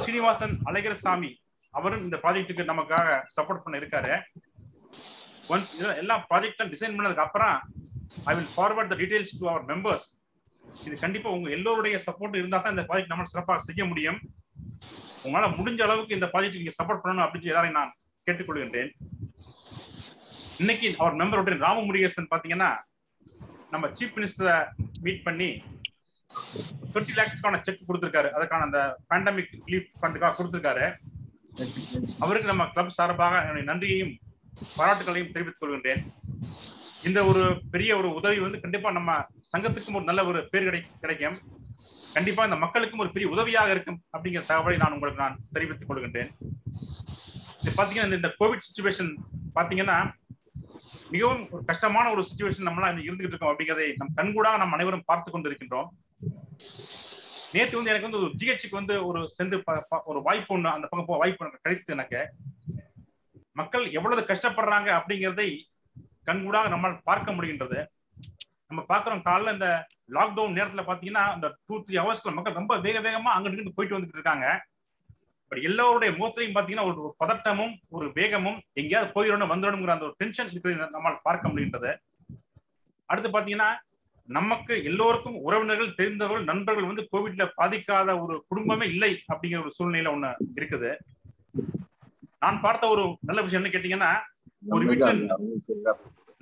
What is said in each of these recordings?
என் ஸ்ரீனிவாசன் அழகரசாமி அவரும் இந்த ப்ராஜெக்ட்டுக்கு நமக்காக சப்போர்ட் பண்ண இருக்காரு. ஒன்ஸ் எல்லா ப்ராஜெக்டும் டிசைன் பண்ணதுக்கு அப்புறம் I will forward the details to our members. இது கண்டிப்பா உங்க எல்லோருடைய சப்போர்ட் இருந்தா தான் இந்த ப்ராஜெக்ட் நம்ம சிறப்பாக செய்ய முடியும். உங்களால முடிஞ்ச அளவுக்கு இந்த ப்ராஜெக்ட் நீங்க சப்போர்ட் பண்ணணும் அப்படின்னு எல்லாரையும் நான் கேட்டுக்கொள்கின்றேன். இன்னைக்கு அவர் மெம்பருடைய ராமமுருகேசன் பாத்தீங்கன்னா நம்ம சீஃப் மினிஸ்டரை மீட் பண்ணி 20 lakhsக்கான செக் கொடுத்திருக்காரு. அதுக்கான அந்த பேண்டமிக் ரிலீஃப் ஃபண்டுக்காக கொடுத்திருக்காரு. அவருக்கு நம்ம கிளப் சார்பாக என்னுடைய நன்றியையும் பாராட்டுகளையும் தெரிவித்துக் கொள்கின்றேன். இந்த ஒரு பெரிய ஒரு உதவி வந்து கண்டிப்பா நம்ம சங்கத்துக்கும் ஒரு நல்ல ஒரு பேர் கிடைக்கும். கண்டிப்பா இந்த மக்களுக்கும் ஒரு பெரிய உதவியாக இருக்கும் அப்படிங்கிற தகவலை நான் உங்களுக்கு தெரிவித்துக் கொள்கின்றேன். இது பாத்தீங்கன்னா இந்த கோவிட் சிச்சுவேஷன் பாத்தீங்கன்னா மிகவும் ஒரு கஷ்டமான ஒரு சிச்சுவேஷன் நம்மளாம் இருந்துகிட்டு இருக்கோம் அப்படிங்கிறதை நம் கண்கூடாக நம்ம அனைவரும் பார்த்து கொண்டு இருக்கின்றோம். நேற்று வந்து எனக்கு வந்து ஒரு ஜிஹெச்சுக்கு வந்து ஒரு சென்று ஒரு வாய்ப்பு ஒண்ணு அந்த பக்கம் வாய்ப்பு கிடைத்து எனக்கு மக்கள் எவ்வளவு கஷ்டப்படுறாங்க அப்படிங்கிறதை கண்கூடாக நம்மால் பார்க்க முடிகின்றது. நம்ம பார்க்கிறோம் காலைல இந்த லாக்டவுன் நேரத்துல பாத்தீங்கன்னா இந்த 2-3 ஹவர்ஸ்ல மக்கள் ரொம்ப வேகமா அங்கிட்டு போயிட்டு வந்துட்டு இருக்காங்க. பட் எல்லோருடைய முகத்திலையும் பாத்தீங்கன்னா ஒரு பதட்டமும் ஒரு வேகமும் எங்கேயாவது போயிடணும் வந்துடணுங்கிற அந்த ஒரு டென்ஷன் இருக்கிறது நம்மால் பார்க்க முடிகின்றது. அடுத்து பாத்தீங்கன்னா நமக்கு எல்லோருக்கும் உறவினர்கள் தெரிந்தவர்கள் நண்பர்கள் வந்து கோவிட்ல பாதிக்காத ஒரு குடும்பமே இல்லை அப்படிங்கிற ஒரு சூழ்நிலையில ஒண்ணு இருக்குது. நான் பார்த்த ஒரு நல்ல விஷயம் என்ன கேட்டீங்கன்னா ஒரு வீட்டுல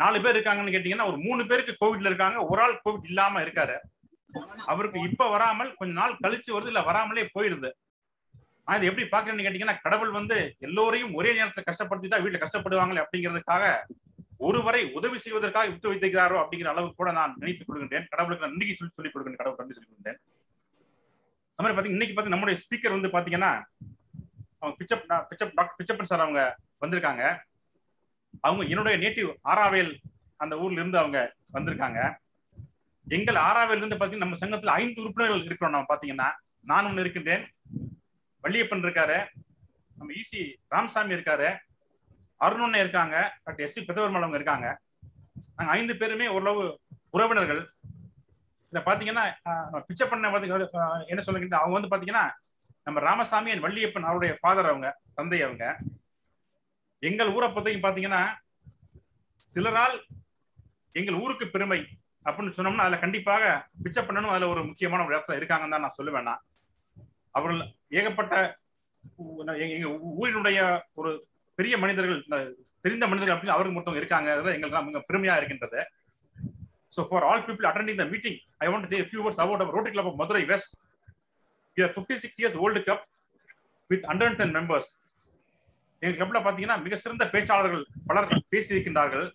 4 பேர் இருக்காங்கன்னு கேட்டீங்கன்னா ஒரு 3 பேருக்கு கோவிட்ல இருக்காங்க, ஒரு ஆள் கோவிட் இல்லாம இருக்காரு. அவருக்கு இப்ப வராமல் கொஞ்ச நாள் கழிச்சு வருது, இல்ல வராமலே போயிடுது. நான் இதை எப்படி பாக்குறேன்னு கேட்டீங்கன்னா கடவுள் வந்து எல்லோரையும் ஒரே நேரத்துல கஷ்டப்படுத்தி தான் வீட்டுல கஷ்டப்படுவாங்களே அப்படிங்கிறதுக்காக ஒருவரை உதவி செய்வதற்காக விட்டு வைத்திருக்கிறாரோ அப்படிங்கிற அளவுக்கு கூட நான் நினைத்துக் கொள்கின்றேன். கடவுளுக்கு நன்றி சொல்லிக் கொடுக்கின்றேன். கடவுள் நன்றி சொல்லிக் கொடுக்கின்றேன். அது மாதிரி பாத்தீங்கன்னா இன்னைக்கு பாத்தீங்கன்னா நம்முடைய ஸ்பீக்கர் வந்து பாத்தீங்கன்னா அவங்க டாக்டர் பிச்சப்பன் சார் அவங்க வந்திருக்காங்க. அவங்க என்னுடைய நேட்டிவ் ஆராவேல் அந்த ஊர்ல இருந்து அவங்க வந்திருக்காங்க. எங்கள் ஆராவேல் இருந்து பாத்தீங்கன்னா நம்ம சங்கத்துல 5 உறுப்பினர்கள் இருக்கிறோம். நம்ம பாத்தீங்கன்னா நான் ஒண்ணு இருக்கின்றேன், வள்ளியப்பன் இருக்காரு, நம்ம ஈசி ராமசாமி இருக்காரு, அருண் இருக்காங்க, டாக்டர் எஸ் சி பெதவர்மல் அவங்க இருக்காங்க. நாங்க 5 பேருமே ஓரளவு உறவினர்கள். இதை பாத்தீங்கன்னா பிச்சப்பண்ண என்ன சொல்லுங்க அவங்க வந்து பாத்தீங்கன்னா நம்ம ராமசாமி அண்ட் வள்ளியப்பன் அவருடைய ஃபாதர், அவங்க தந்தை. அவங்க எங்கள் ஊரை பத்தியும் பாத்தீங்கன்னா சிலரால் எங்கள் ஊருக்கு பெருமை அப்படின்னு சொன்னோம்னா அதுல கண்டிப்பாக பிச்சப்பண்ணனும் அதுல ஒரு முக்கியமான ஒரு இடத்துல இருக்காங்கன்னு தான் நான் சொல்லுவேன்னா. அவர்கள் ஏகப்பட்ட எங்க ஊரினுடைய ஒரு பெரிய மனிதர்கள், தெரிந்த மனிதர்கள் அப்படின்னு அவருக்கு மட்டும் இருக்காங்க. எங்களுக்கு மிக பெருமையா இருக்கின்றது. So for all people attending the meeting, I want to say a few words about our Rotary Club of Madurai West. We are 56 years old club with 110 members. எங்க கிளப்ல பாத்தீங்கன்னா மிக சிறந்த பேச்சாளர்கள் பலர் பேசி இருக்கின்றார்கள்.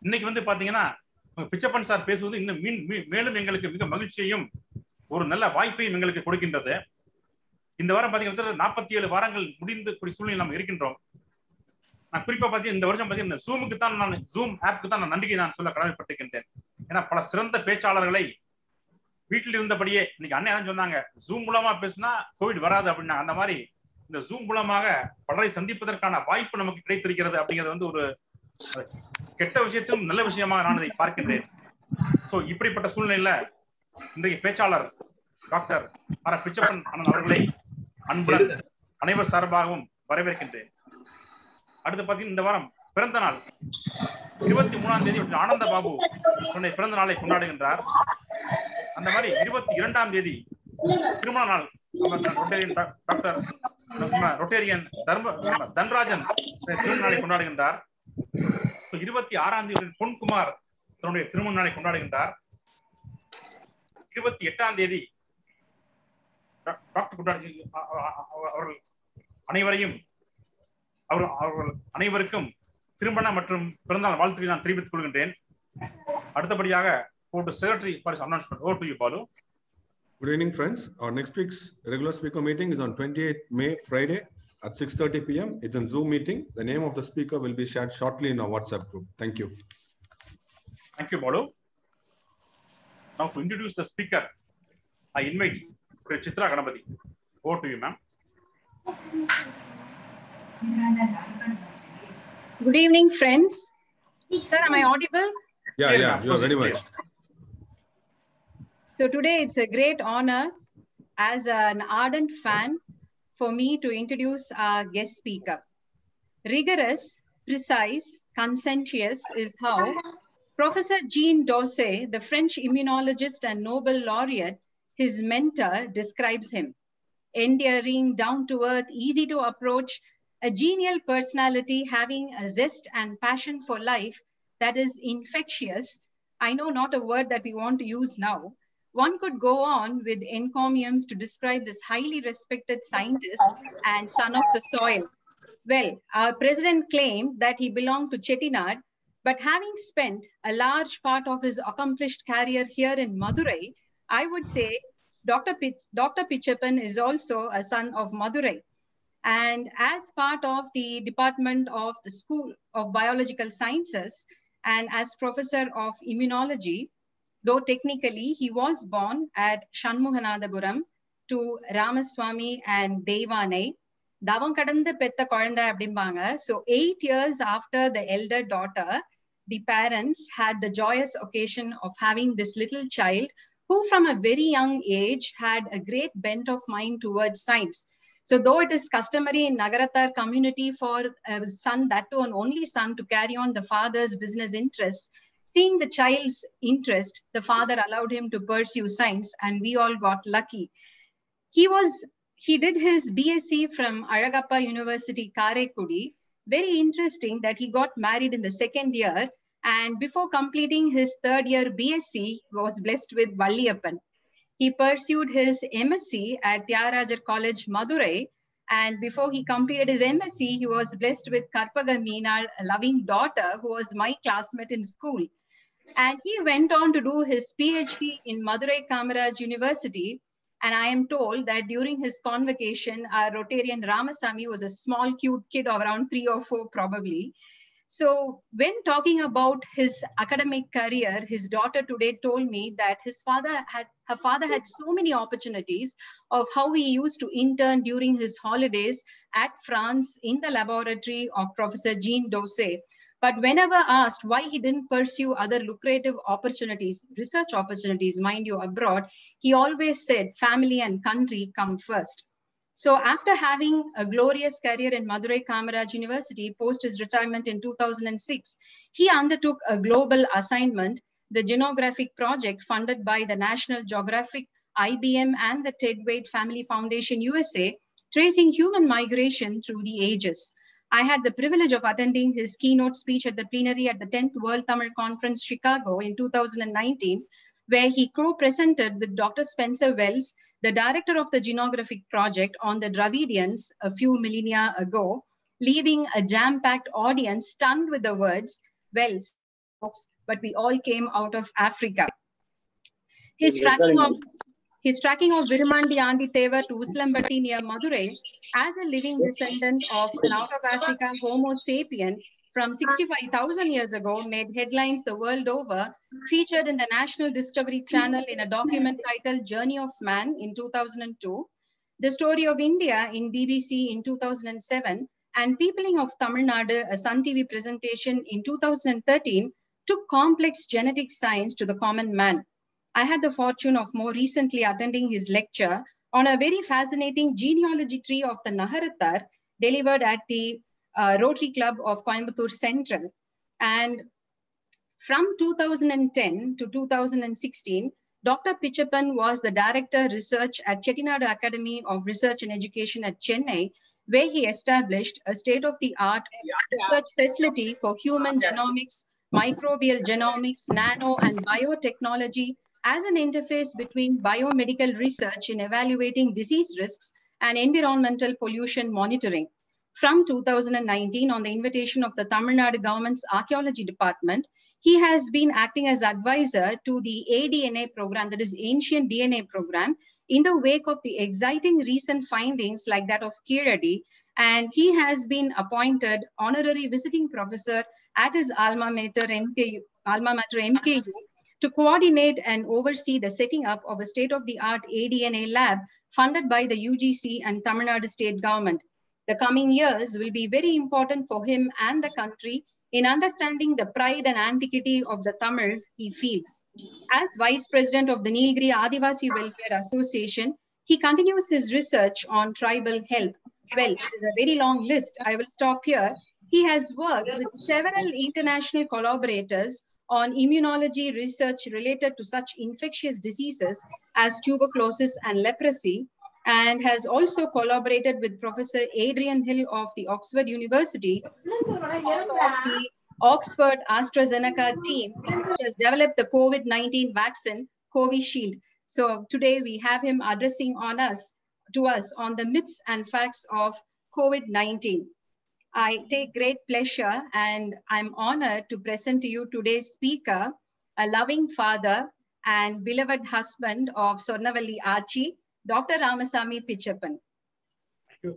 இன்னைக்கு வந்து பாத்தீங்கன்னா பிச்சப்பன் சார் பேசுவது இன்னும் மேலும் எங்களுக்கு மிக மகிழ்ச்சியையும் ஒரு நல்ல வாய்ப்பையும் எங்களுக்கு கொடுக்கின்றது. இந்த வாரம் பாத்தீங்கன்னா 47 வாரங்கள் முடிந்து சூழ்நிலை நம்ம இருக்கின்றோம். நான் குறிப்பா பாத்தீங்கன்னா இந்த வருஷம் பாத்தீங்கன்னா ஜூமுக்கு தான் நான் ஜூம் ஆப்புக்கு தான் நான் நன்றியை நான் சொல்ல கடமைப்பட்டிருக்கின்றேன். ஏன்னா பல சிறந்த பேச்சாளர்களை வீட்டில் இருந்தபடியே இன்னைக்கு அண்ணன் சொன்னாங்க ஜூம் மூலமா பேசினா கோவிட் வராது அப்படின்னா, அந்த மாதிரி இந்த ஜூம் மூலமாக பலரை சந்திப்பதற்கான வாய்ப்பு நமக்கு கிடைத்திருக்கிறது அப்படிங்கிறது வந்து ஒரு கெட்ட விஷயத்திலும் நல்ல விஷயமாக நான் இதை பார்க்கின்றேன். சோ இப்படிப்பட்ட சூழ்நிலையில இன்றைய பேச்சாளர் டாக்டர் ஆர் பிச்சப்பன் அண்ணன் அவர்களை அன்புடன் அனைவர் சார்பாகவும் வரவேற்கின்றேன். அடுத்து பாத்தீங்கன்னா இந்த வாரம் பிறந்த நாள் 23ஆம் தேதி ஆனந்த பாபு தன்னுடைய பிறந்த நாளை கொண்டாடுகின்றார். அந்த மாதிரி 22ஆம் தேதி திருமண நாள் டாக்டர் ரொட்டேரியன் தன்ராஜன் திருமண நாளை கொண்டாடுகின்றார். 26ஆம் தேதி பொன்குமார் தன்னுடைய திருமண நாளை கொண்டாடுகின்றார். 28ஆம் தேதி டாக்டர் அவர்கள் அனைவருக்கும் திருமண மற்றும் பிறந்தநாள் வாழ்த்துக்களை நான் தெரிவித்துக் கொள்கின்றேன். அடுத்தபடியாக secretary for his announcement. Over to you, Balu. Good evening, friends. Our next week's regular speaker meeting is on 28th May, Friday at 6:30 p.m. It's a Zoom meeting. The name of the speaker will be shared shortly in our WhatsApp group. Thank you. Thank you, Balu. Now to introduce the speaker, I invite Chitra Ganapati. Over to you, ma'am. Good evening, friends. Sir, am I audible? Yeah, you are very much. So today it's a great honor as an ardent fan for me to introduce our guest speaker. Rigorous, precise, conscientious is how Professor Jean Dosset, the French immunologist and Nobel laureate, his mentor, describes him. Endearing, down-to-earth, easy to approach, a genial personality having a zest and passion for life that is infectious. I know not a word that we want to use now. One could go on with encomiums to describe this highly respected scientist and son of the soil. Well, our president claimed that he belonged to Chettinad, but having spent a large part of his accomplished career here in Madurai, I would say Dr. Pichappan is also a son of Madurai. And as part of the Department of the School of Biological Sciences and as Professor of Immunology, though technically he was born at Shanmuganathapuram to Ramaswamy and Devanai, so 8 years after the elder daughter, the parents had the joyous occasion of having this little child who from a very young age had a great bent of mind towards science. So though it is customary in Nagarattar community for a son, that too an only son, to carry on the father's business interests, seeing the child's interest, the father allowed him to pursue science, and we all got lucky. He did his BSc from Azhagappa University, Karaikudi. Very interesting that he got married in the second year, and before completing his third year BSc, was blessed with Valliyappan. He pursued his MSc at Tyagarajar College, Madurai, and before he completed his MSc, he was blessed with Karpaga Meenal, a loving daughter who was my classmate in school. And he went on to do his PhD in Madurai Kamaraj University. And I am told that during his convocation, our Rotarian Ramasamy was a small, cute kid of around 3 or 4 probably. So when talking about his academic career, his daughter today told me that her father had so many opportunities of how he used to intern during his holidays at France in the laboratory of Professor Jean Dosset. But whenever asked why he didn't pursue other lucrative opportunities, research opportunities, mind you, abroad, he always said family and country come first. So after having a glorious career in Madurai Kamaraj University, post his retirement in 2006, he undertook a global assignment, the Genographic Project funded by the National Geographic, IBM, and the Ted Wade Family Foundation USA, tracing human migration through the ages. I had the privilege of attending his keynote speech at the plenary at the 10th World Tamil Conference, Chicago in 2019, where he co-presented with Dr. Spencer Wells, the director of the Genographic Project, on the Dravidians a few millennia ago, leaving a jam-packed audience stunned with the words, "Well, folks, but we all came out of Africa." His tracking of Virumandi Anditheva to Uslambatti near Madurai as a living descendant of an out-of-Africa Homo sapien from 65,000 years ago made headlines the world over, featured in the National Discovery Channel in a document titled Journey of Man in 2002, The Story of India in BBC in 2007, and Peopling of Tamil Nadu, a Sun TV presentation in 2013, took complex genetic science to the common man. I had the fortune of more recently attending his lecture on a very fascinating genealogy tree of the Nagarattar, delivered at the Rotary Club of Coimbatore Central. And from 2010 to 2016, Dr. Pichappan was the Director Research at Chettinad Academy of Research and Education at Chennai, where he established a state-of-the-art research facility for human genomics, microbial genomics, nano and biotechnology as an interface between biomedical research in evaluating disease risks and environmental pollution monitoring. From 2019, on the invitation of the Tamil Nadu government's archaeology department, he has been acting as advisor to the ADNA program, that is Ancient DNA program, in the wake of the exciting recent findings like that of Kiradi, and he has been appointed honorary visiting professor at his alma mater MKU to coordinate and oversee the setting up of a state-of-the-art ADNA lab funded by the UGC and Tamil Nadu state government. The coming years will be very important for him and the country in understanding the pride and antiquity of the Tamils he feels. As Vice President of the Nilgiri Adivasi Welfare Association, He continues his research on tribal health. Well, it is a very long list. I will stop here. He has worked with several international collaborators on immunology research related to such infectious diseases as tuberculosis and leprosy, and has also collaborated with Professor Adrian Hill of the Oxford University, of the Oxford AstraZeneca team, which has developed the COVID-19 vaccine, Covishield. So today we have him addressing to us on the myths and facts of COVID-19. I take great pleasure and I'm honored to present to you today's speaker, a loving father and beloved husband of Sornavalli Achi, Dr. Ramasamy Pichappan.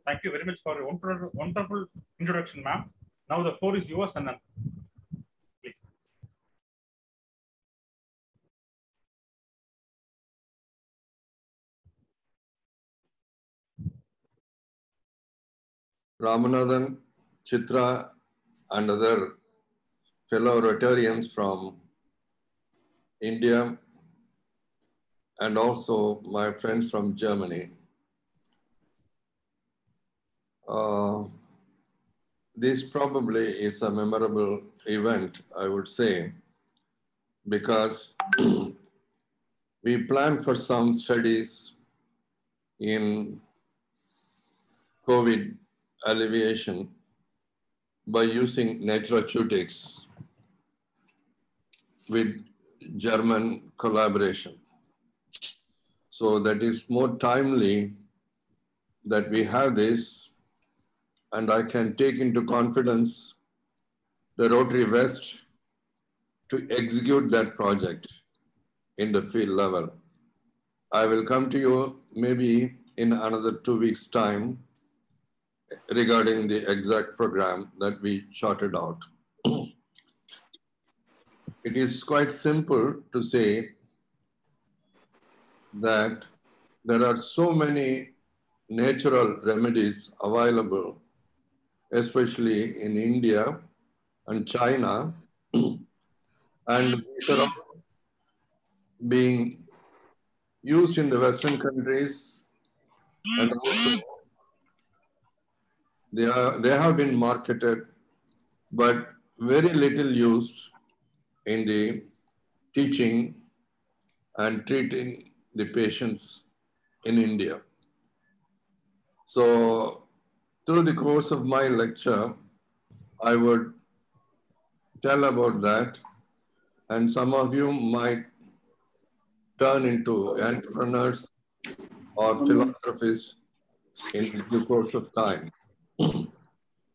Thank you very much for a wonderful introduction, ma'am. Now the floor is yours, and please. Ramanathan, Chitra, and other fellow Rotarians from India, and also my friends from Germany. This probably is a memorable event, I would say, because we planned for some studies in COVID alleviation by using nutraceutics with German collaboration. So that is more timely that we have this, and I can take into confidence the Rotary West to execute that project in the field level. I will come to you maybe in another 2 weeks' time regarding the exact program that we charted out. It is quite simple to say that there are so many natural remedies available, especially in India and China, and these are all being used in the Western countries, and also they have been marketed, but very little used in the teaching and treating the patients in India. So through the course of my lecture, I would tell about that, and some of you might turn into entrepreneurs or philanthropists in due course of time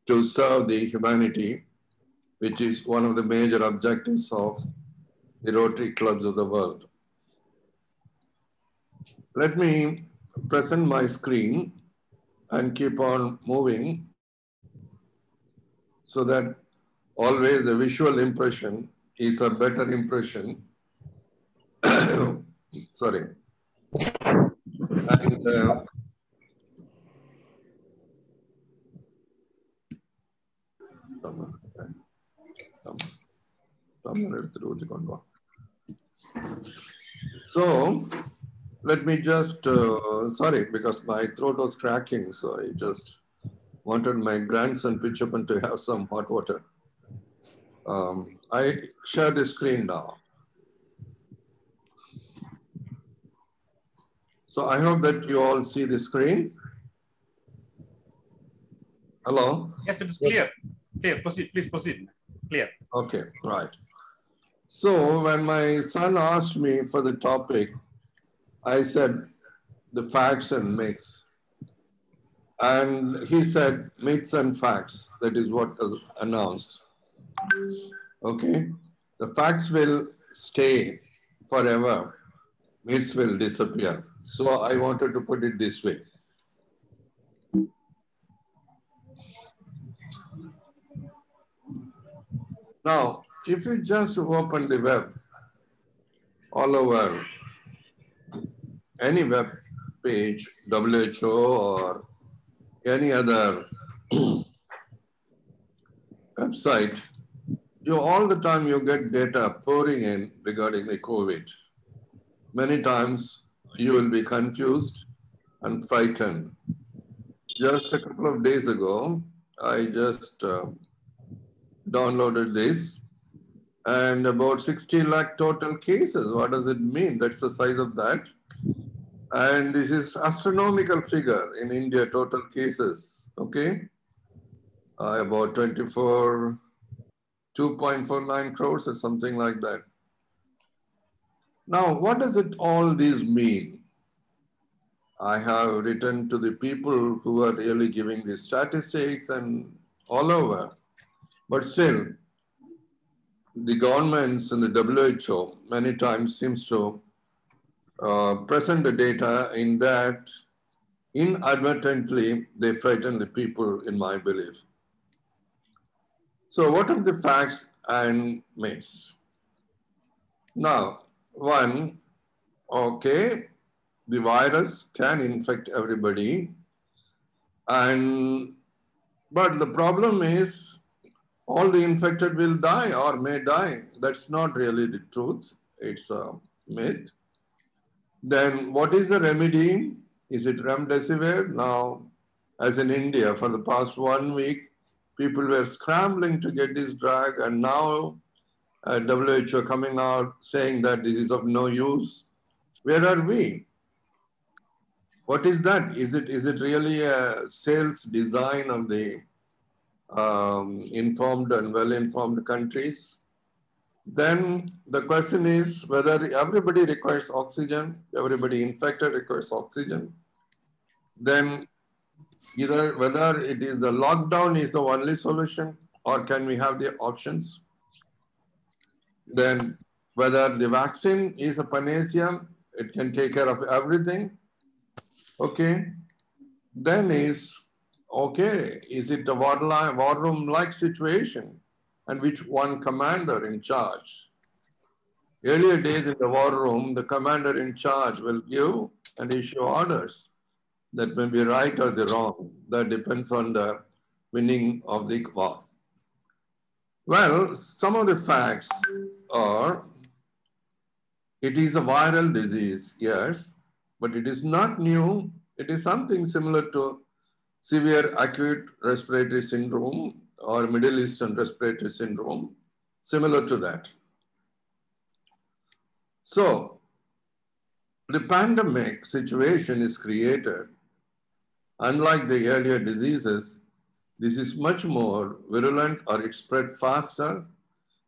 to serve the humanity, which is one of the major objectives of the Rotary Clubs of the world. Let me present my screen and keep on moving so that always the visual impression is a better impression. Sorry. And, so let me just, sorry, because my throat was cracking, so I just wanted my grandson Pichappan to have some hot water. I share the screen now. So I hope that you all see the screen. Hello? Yes, it is clear. Clear. Proceed. Please proceed. Clear. Okay, right. So when my son asked me for the topic, I said the facts and myths. And he said myths and facts. That is what was announced. Okay. The facts will stay forever. Myths will disappear. So I wanted to put it this way. Now, if you just open the web all over any web page, WHO or any other website, all the time you get data pouring in regarding the COVID. Many times you will be confused and frightened. Just a couple of days ago, I just downloaded this, and about 60 lakh total cases. What does it mean? That's the size of that. And this is astronomical figure in India, total cases, okay? About 2.49 crores or something like that. Now, what does it all these mean? I have written to the people who are really giving the statistics and all over, but still, the governments and the WHO many times seems to present the data in that inadvertently they frighten the people, in my belief. So what are the facts and myths? Now, one, okay, the virus can infect everybody, but the problem is all the infected will die or may die. That's not really the truth. It's a myth. Then what is the remedy? Is it remdesivir? Now, as in India, for the past 1 week, people were scrambling to get this drug, and now WHO coming out saying that this is of no use. Where are we? What is that? Is it really a sales design of the informed and well-informed countries? Then the question is whether everybody requires oxygen, everybody infected requires oxygen. Then either whether it is the lockdown is the only solution, or can we have the options? Then whether the vaccine is a panacea, it can take care of everything. Okay. Then is it a war room-like situation? And which one commander in charge? Earlier days in the war room, the commander in charge will give and issue orders that may be right or the wrong. That depends on the winning of the war. Well, some of the facts are, it is a viral disease, yes, but it is not new. It is something similar to severe acute respiratory syndrome or Middle Eastern respiratory syndrome, similar to that. So the pandemic situation is created. Unlike the earlier diseases, this is much more virulent, or it spread faster.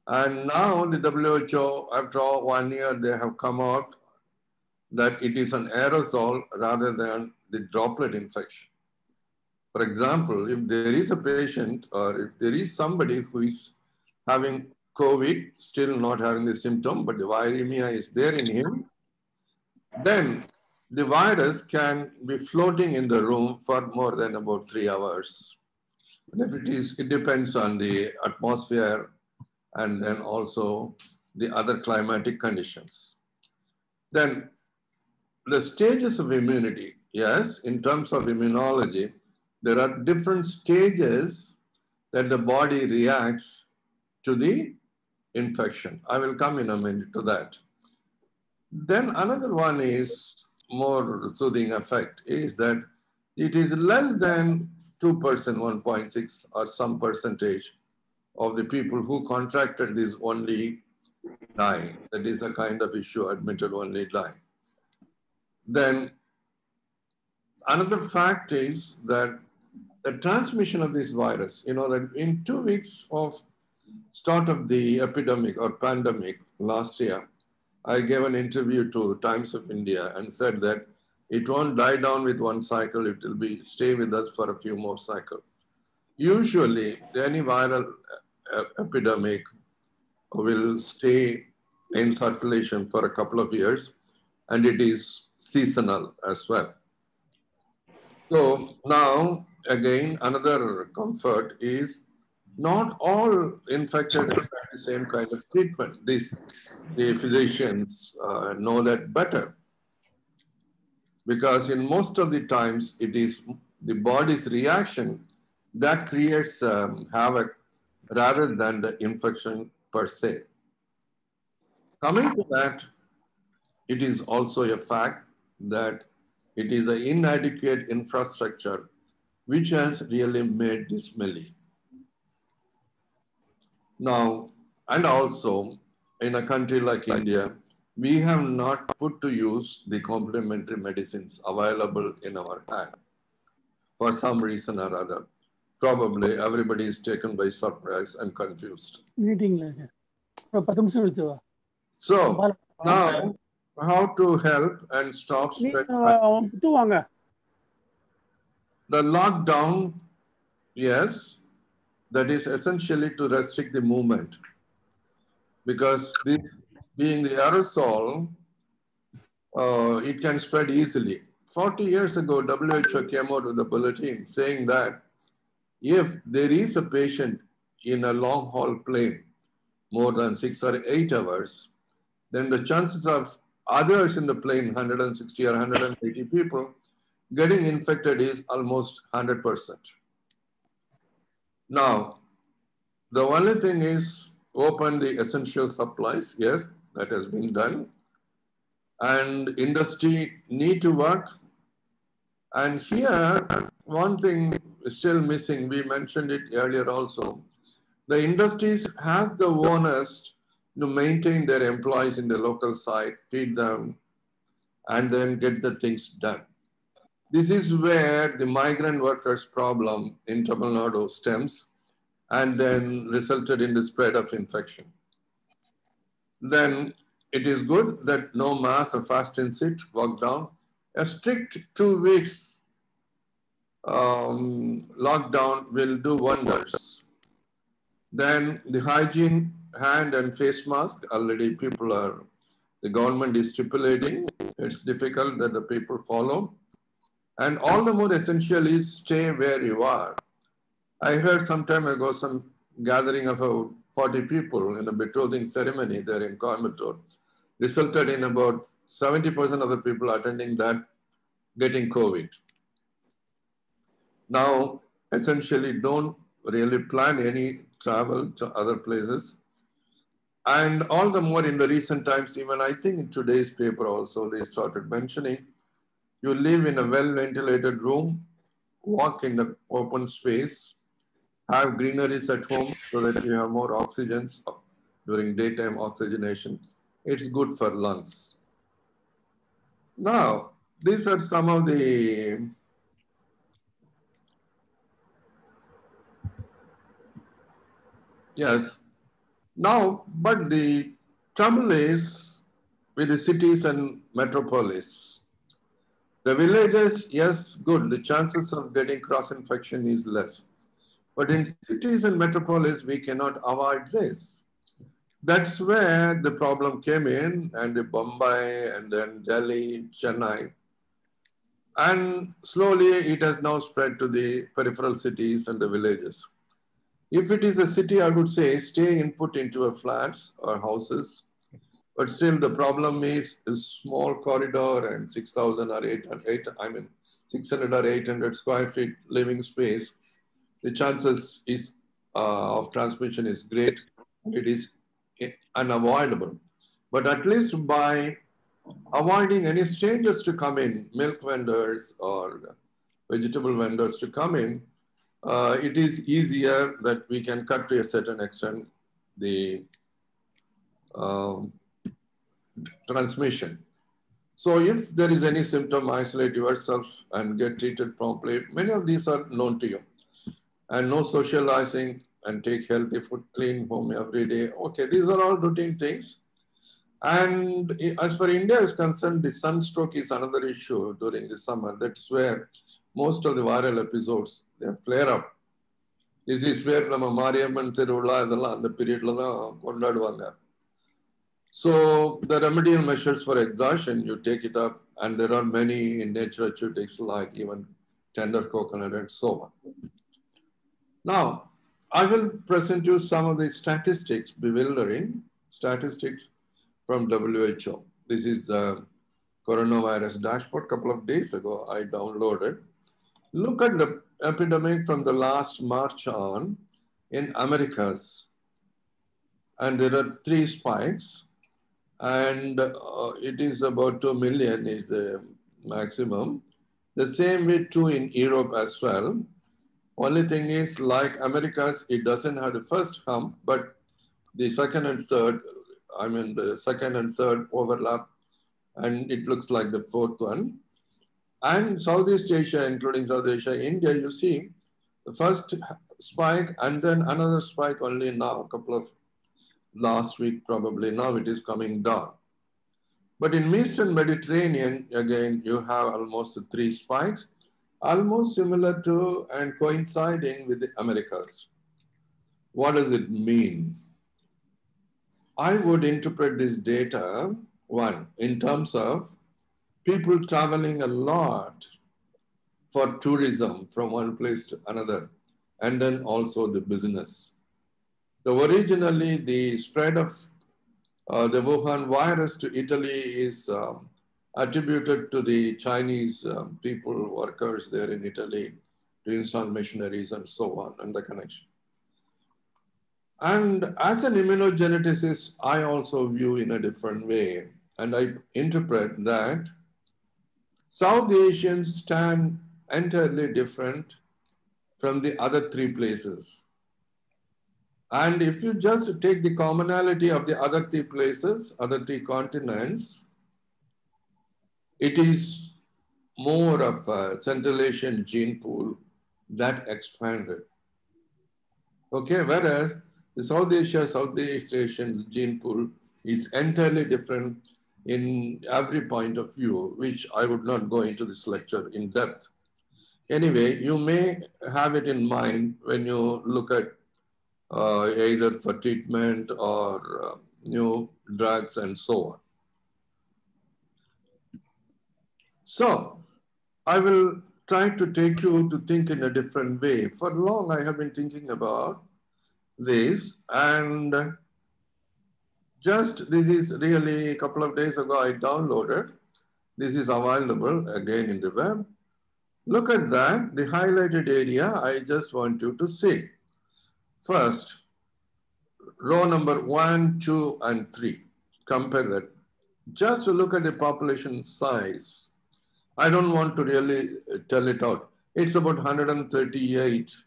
And now the WHO, after 1 year, they have come out that it is an aerosol rather than the droplet infection. For example, if there is a patient or if there is somebody who is having COVID, still not having the symptom, but the viremia is there in him, then the virus can be floating in the room for more than about 3 hours. And if it depends on the atmosphere and then also the other climatic conditions. Then the stages of immunity, yes, in terms of immunology, there are different stages that the body reacts to the infection. I will come in a minute to that. Then another one is more soothing effect is that it is less than 2%, 1.6 or some percentage of the people who contracted this only die. That is a kind of issue, admitted only die. Then another fact is that the transmission of this virus, that in 2 weeks of start of the epidemic or pandemic last year, I gave an interview to Times of India and said that it won't die down with one cycle, it will stay with us for a few more cycles. Usually, any viral epidemic will stay in circulation for a couple of years, and it is seasonal as well. So now, again, another comfort is not all infected have the same kind of treatment. The physicians know that better, because in most of the times it is the body's reaction that creates havoc rather than the infection per se. Coming to that, it is also a fact that It is the inadequate infrastructure which has really made this smelly. Now, and also in a country like India, we have not put to use the complementary medicines available in our hand for some reason or other. Probably everybody is taken by surprise and confused. So now, how to help and stop spread? The lockdown, yes, that is essentially to restrict the movement, because this being the aerosol, it can spread easily. 40 years ago, WHO came out with a bulletin saying that if there is a patient in a long haul plane more than 6 or 8 hours, then the chances of others in the plane, 160 or 180 people, getting infected is almost 100%. Now, the only thing is open the essential supplies. Yes, that has been done. And industry need to work. And here, one thing is still missing. We mentioned it earlier also. The industries have the onus to maintain their employees in the local site, feed them, and then get the things done. This is where the migrant workers problem in Tamil Nadu stems and then resulted in the spread of infection. Then it is good that no mass or fast and sit, walk down. A strict 2 weeks lockdown will do wonders. Then the hygiene, hand and face mask, already the government is stipulating. It's difficult that the people follow. And all the more essential is stay where you are. I heard some time ago some gathering of 40 people in a betrothing ceremony there in Coimbatore resulted in about 70% of the people attending that getting COVID. Now, essentially, don't really plan any travel to other places. And all the more in the recent times, even I think in today's paper also, they started mentioning, you live in a well-ventilated room, walk in the open space, have greeneries at home so that you have more oxygens during daytime oxygenation. It's good for lungs. Now, these are some of the yes. Now, but the trouble is with the cities and metropolis. The villages, yes, good. The chances of getting cross-infection is less. But in cities and metropolis, we cannot avoid this. That's where the problem came in, and the Bombay, and then Delhi, Chennai. And slowly it has now spread to the peripheral cities and the villages. If it is a city, I would say stay put into a flats or houses. But still the problem is a small corridor and 6,000 or 600 or 800 square feet living space. The chances of transmission is great. It is unavoidable. But at least by avoiding any strangers to come in, milk vendors or vegetable vendors to come in, it is easier that we can cut to a certain extent the transmission. So if there is any symptom, isolate yourself and get treated promptly. Many of these are known to you. And no socializing, and take healthy food, clean home every day. Okay, these are all routine things. And as far as India is concerned, the sunstroke is another issue during the summer. That's where most of the viral episodes, they flare up. This is where the Mariamman Tiruvizha the period kondaduvanga. So the remedial measures for exhaustion, you take it up, and there are many in naturaceutics like even tender coconut and so on. Now, I will present you some of the statistics, bewildering statistics from WHO. This is the coronavirus dashboard. A couple of days ago, I downloaded. Look at the epidemic from the last March on in Americas. And there are 3 spikes. And it is about 2 million is the maximum. The same way too in Europe as well. Only thing is, like Americas, it doesn't have the first hump, but the second and third, the second and third overlap, and it looks like the fourth one. And Southeast Asia, including South Asia, India, you see the first spike and then another spike only now, a couple of last week probably, now it is coming down. But in Eastern Mediterranean, again, you have almost 3 spikes, almost similar to and coinciding with the Americas. What does it mean? I would interpret this data, one, in terms of people traveling a lot for tourism from one place to another, and then also the business. So originally, the spread of the Wuhan virus to Italy is attributed to the Chinese people, workers there in Italy, doing some missionaries and so on, and the connection. And as an immunogeneticist, I also view in a different way, and I interpret that South Asians stand entirely different from the other 3 places. And if you just take the commonality of the other 3 places, other 3 continents, it is more of a Central Asian gene pool that expanded. Okay, whereas the Southeast Asian gene pool is entirely different in every point of view, which I would not go into this lecture in depth. Anyway, you may have it in mind when you look at either for treatment or new drugs and so on. So I will try to take you to think in a different way. For long, I have been thinking about this, and just this is really a couple of days ago I downloaded. This is available again in the web. Look at that, the highlighted area. I just want you to see. First, row number 1, 2, and 3. Compare that. Just to look at the population size. I don't want to really tell it out. It's about 138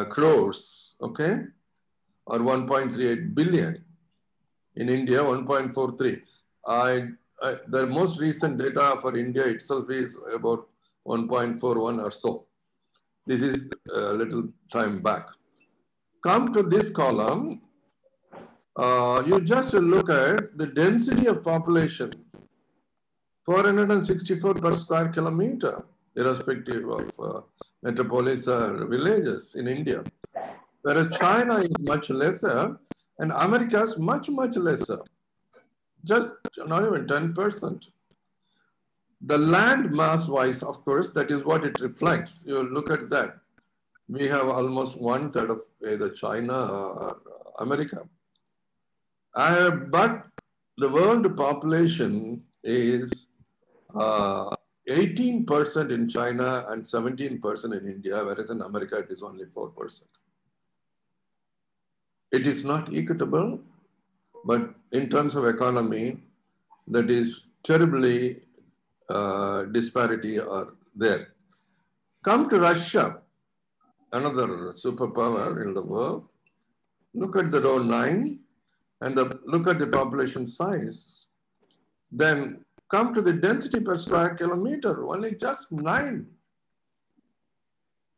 crores, okay? Or 1.38 billion. In India, 1.43. The most recent data for India itself is about 1.41 or so. This is a little time back. Come to this column, you just look at the density of population, 464 per square kilometer, irrespective of metropolis or villages in India. Whereas China is much lesser and America is much, much lesser, just not even 10%. The land mass wise, of course, that is what it reflects. You look at that. We have almost 1/3 of either China or America. But the world population is 18% in China and 17% in India, whereas in America it is only 4%. It is not equitable, but in terms of economy, that is terribly disparity are there. Come to Russia, another superpower in the world. Look at the row 9 and look at the population size. Then come to the density per square kilometer, only just 9.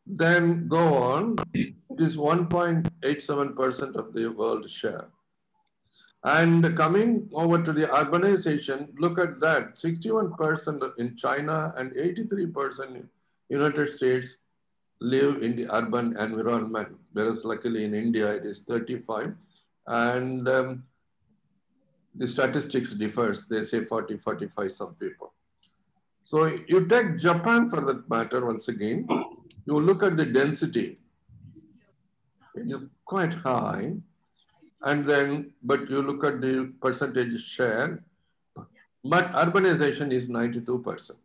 Then go on, it is 1.87% of the world share. And coming over to the urbanization, look at that, 61% in China and 83% in United States live in the urban environment, whereas luckily in India it is 35. And the statistics differs, they say 40, 45 some people. So you take Japan for that matter once again, you look at the density, it is quite high. And then, but you look at the percentage share, but urbanization is 92%.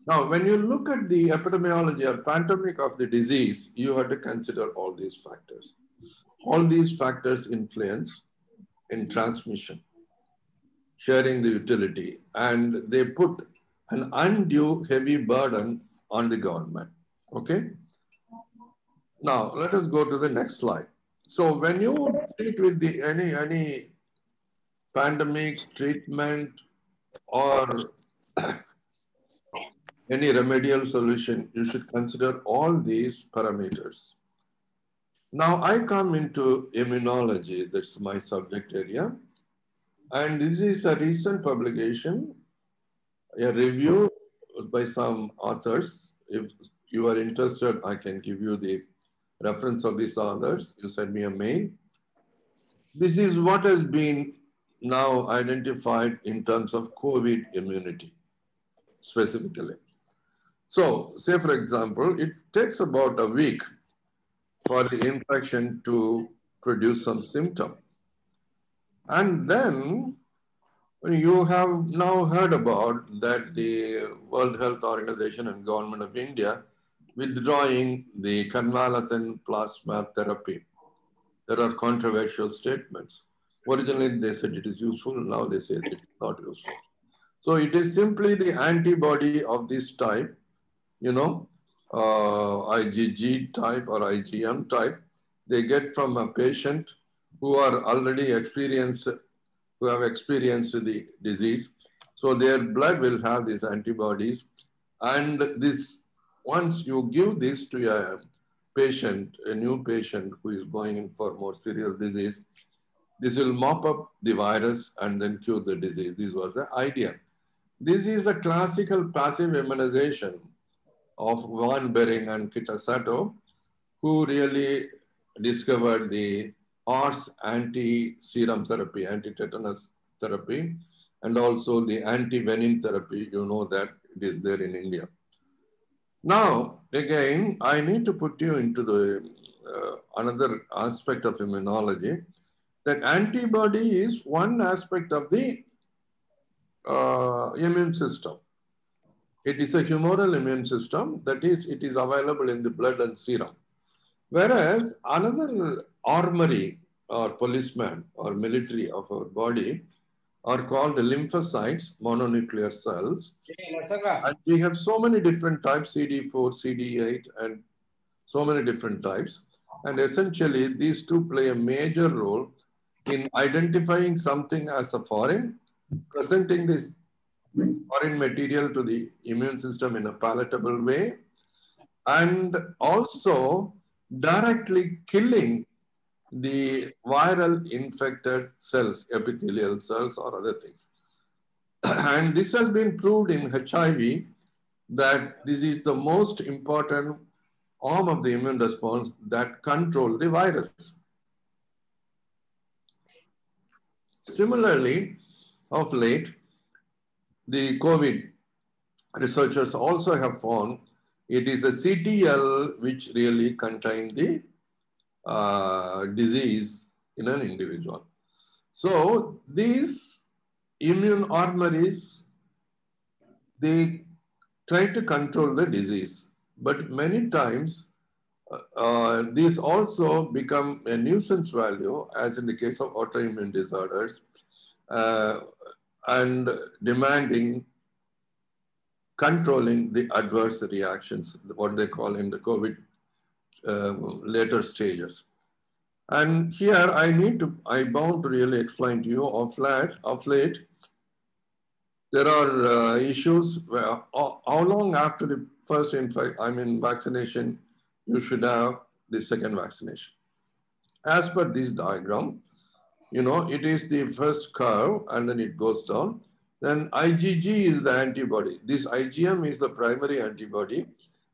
Now, when you look at the epidemiology or pandemic of the disease, you have to consider all these factors. All these factors influence in transmission, sharing the utility, and they put an undue heavy burden on the government. Okay. Now let us go to the next slide. So when you treat with the any pandemic treatment or any remedial solution, you should consider all these parameters. Now I come into immunology, that's my subject area. And this is a recent publication, a review by some authors. If you are interested, I can give you the reference of these authors. You send me a mail. This is what has been now identified in terms of COVID immunity, specifically. So, say for example, it takes about a week for the infection to produce some symptom. And then you have now heard about that the World Health Organization and Government of India withdrawing the convalescent plasma therapy. There are controversial statements. Originally, they said it is useful. Now they say it's not useful. So it is simply the antibody of this type, you know, IgG type or IgM type. They get from a patient who are already experienced, who have experienced the disease. So their blood will have these antibodies. And this, once you give this to a patient, a new patient who is going in for more serious disease, this will mop up the virus and then cure the disease. This was the idea. This is the classical passive immunization of Von Behring and Kitasato, who really discovered the horse anti-serum therapy, anti-tetanus therapy, and also the anti-venin therapy. You know that it is there in India. Now, again, I need to put you into the another aspect of immunology, that antibody is one aspect of the immune system. It is a humoral immune system, that is, it is available in the blood and serum. Whereas another armory or policeman or military of our body are called lymphocytes, mononuclear cells. And we have so many different types, CD4, CD8, and so many different types. And essentially, these two play a major role in identifying something as a foreign, presenting this foreign material to the immune system in a palatable way, and also directly killing the viral infected cells, epithelial cells or other things. And this has been proved in HIV that this is the most important arm of the immune response that controls the virus. Similarly, of late, the COVID researchers also have found it is a CTL which really contains the disease in an individual. So these immune armories, they try to control the disease, but many times these also become a nuisance value, as in the case of autoimmune disorders, and demanding controlling the adverse reactions, what they call in the COVID later stages. And here I bound to really explain to you of late, there are issues where how long after the first vaccination you should have the second vaccination. As per this diagram, you know, it is the first curve and then it goes down. Then IgG is the antibody. This IgM is the primary antibody.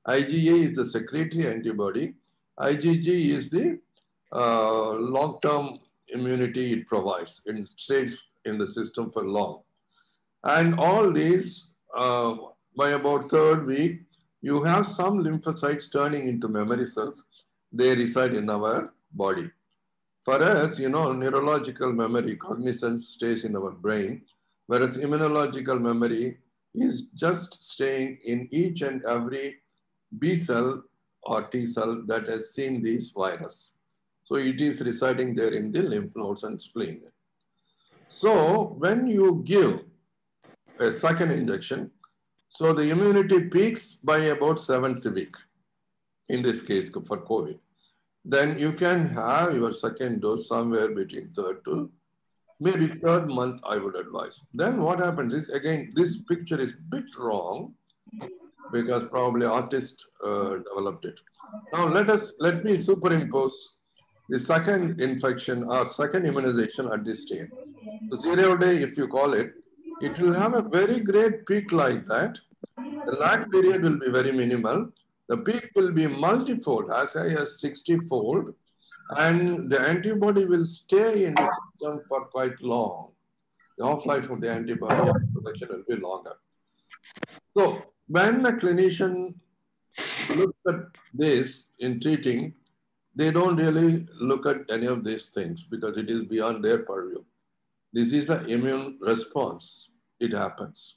IgA is the secretory antibody. IgG is the long-term immunity it provides. It stays in the system for long. And all these, by about third week, you have some lymphocytes turning into memory cells. They reside in our body. For us, you know, neurological memory, cognizance stays in our brain, whereas immunological memory is just staying in each and every B cell or T cell that has seen this virus. So it is residing there in the lymph nodes and spleen. So when you give a second injection, So the immunity peaks by about 7th week, in this case for COVID. Then you can have your second dose somewhere between 3rd to maybe 3rd month, I would advise. Then what happens is, again, this picture is a bit wrong because probably artist developed it. Now let me superimpose the second infection or second immunization at this stage. The 0 day, if you call it, it will have a very great peak like that. The lag period will be very minimal. The peak will be multifold, as high as 60-fold, and the antibody will stay in the system for quite long. The half-life of the antibody protection will be longer. So when a clinician looks at this in treating, they don't really look at any of these things because it is beyond their purview. This is the immune response. It happens.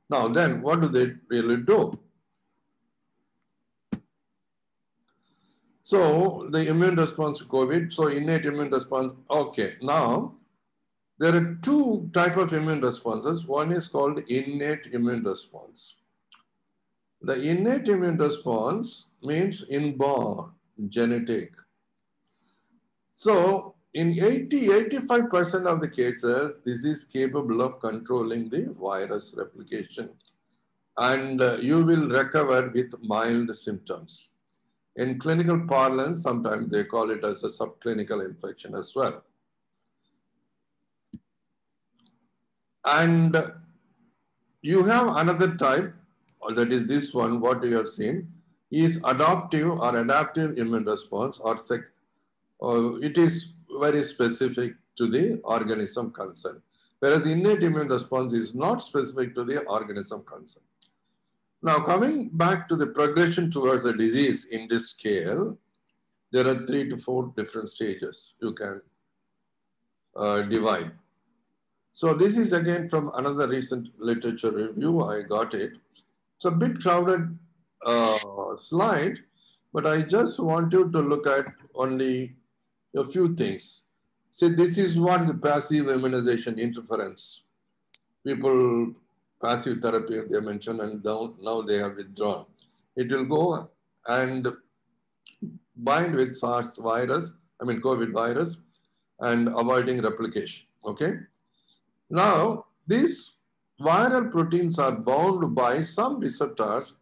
Now then, what do they really do? So the immune response to COVID, so innate immune response, okay. Now, there are two types of immune responses. One is called innate immune response. The innate immune response means inborn, genetic. So in 85% of the cases, this is capable of controlling the virus replication. And you will recover with mild symptoms. In clinical parlance, sometimes they call it as a subclinical infection as well. And you have another type, that is this one, what you have seen, is adaptive or adaptive immune response, or it is very specific to the organism concerned. Whereas innate immune response is not specific to the organism concerned. Now, coming back to the progression towards the disease in this scale, there are 3 to 4 different stages you can divide. So this is again from another recent literature review. I got it. It's a bit crowded slide, but I just want you to look at only a few things. See, this is what the passive immunization interference. People, passive therapy, they mentioned, and now they have withdrawn. It will go and bind with SARS virus, COVID virus, and avoiding replication, okay? Now, these viral proteins are bound by some receptors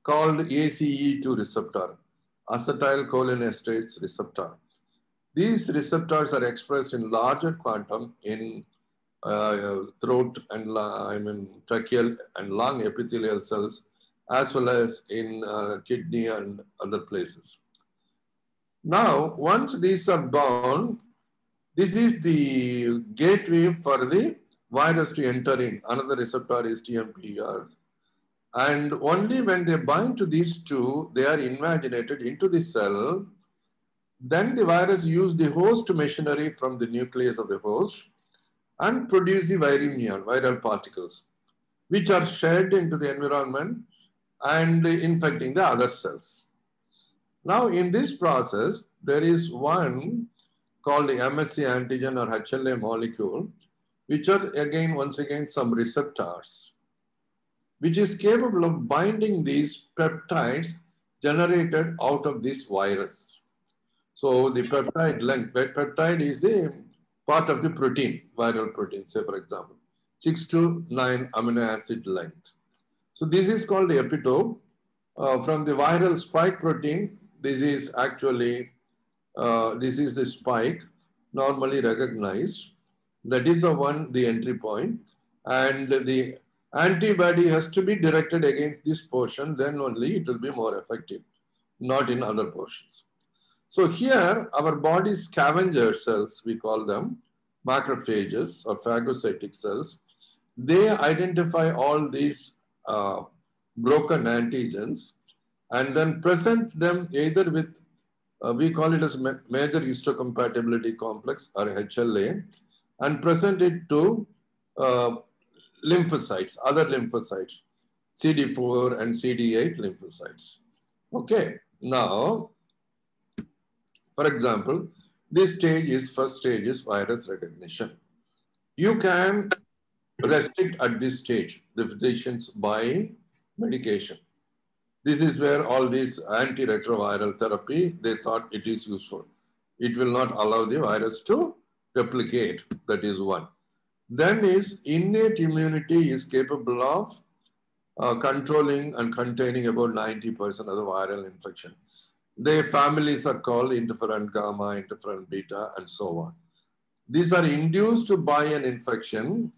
called ACE2 receptor, acetylcholinesterase receptor. These receptors are expressed in larger quantum in throat and tracheal and lung epithelial cells, as well as in kidney and other places. Now, once these are bound, this is the gateway for the virus to enter in. Another receptor is TMPR. And only when they bind to these two, they are invaginated into the cell. Then the virus uses the host machinery from the nucleus of the host and produce the viremion, viral particles, which are shed into the environment and infecting the other cells. Now, in this process, there is one called the MSC antigen or HLA molecule, which are once again some receptors, which is capable of binding these peptides generated out of this virus. So the peptide length, peptide is the part of the protein, viral protein, say for example, 6 to 9 amino acid length. So this is called the epitope. From the viral spike protein, this is actually, this is the spike normally recognized. That is the one, the entry point. And the antibody has to be directed against this portion, then only it will be more effective, not in other portions. So here, our body's scavenger cells, we call them, macrophages or phagocytic cells, they identify all these broken antigens and then present them either with, we call it as major histocompatibility complex or HLA, and present it to lymphocytes, other lymphocytes, CD4 and CD8 lymphocytes. Okay, now, for example, this stage is, first stage is virus recognition. You can restrict at this stage the physicians by medication. This is where all this antiretroviral therapy, they thought it is useful. It will not allow the virus to replicate. That is one. Then is innate immunity is capable of controlling and containing about 90% of the viral infection. Their families are called interferon gamma, interferon beta, and so on. These are induced by an infection,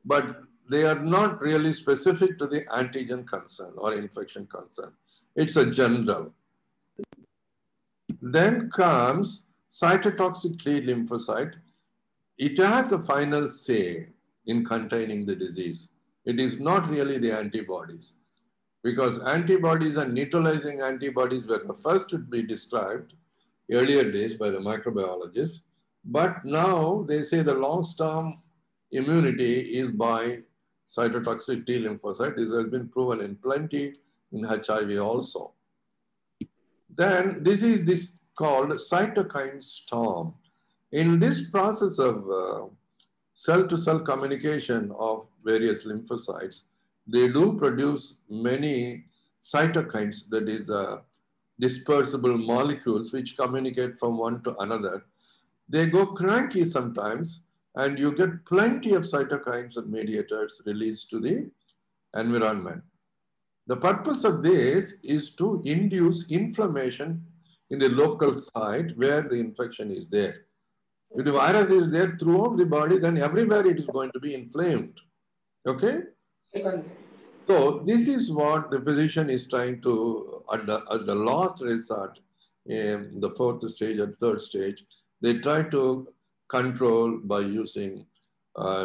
but they are not really specific to the antigen concern or infection concern. It's a general. Then comes cytotoxic T lymphocyte. It has the final say in containing the disease. It is not really the antibodies, because antibodies and neutralizing antibodies were the first to be described earlier days by the microbiologists. But now they say the long-term immunity is by cytotoxic T lymphocyte. This has been proven in plenty in HIV also. Then this is called cytokine storm. In this process of cell-to-cell communication of various lymphocytes, they do produce many cytokines, that is dispersible molecules which communicate from one to another. They go cranky sometimes, and you get plenty of cytokines and mediators released to the environment. The purpose of this is to induce inflammation in the local site where the infection is there. If the virus is there throughout the body, then everywhere it is going to be inflamed. Okay? So this is what the physician is trying to, at the last resort, in the fourth stage and third stage, they try to control by using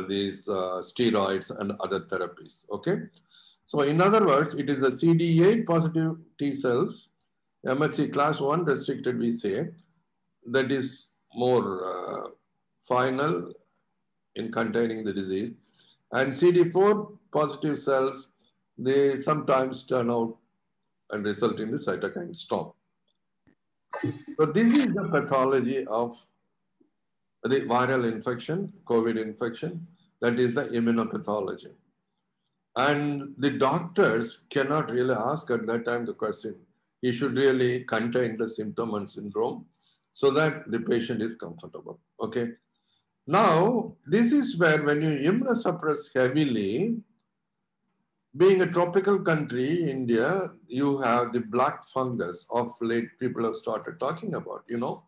these steroids and other therapies. Okay? So in other words, it is the CD8 positive T cells, MHC class 1 restricted, we say, that is more final in containing the disease. And CD4 positive cells, they sometimes turn out and result in the cytokine storm. So this is the pathology of the viral infection, COVID infection, that is the immunopathology. And the doctors cannot really ask at that time the question. He should really contain the symptom and syndrome so that the patient is comfortable. Okay. Now, this is where when you immunosuppress heavily, being a tropical country, India, you have the black fungus of late people have started talking about, you know.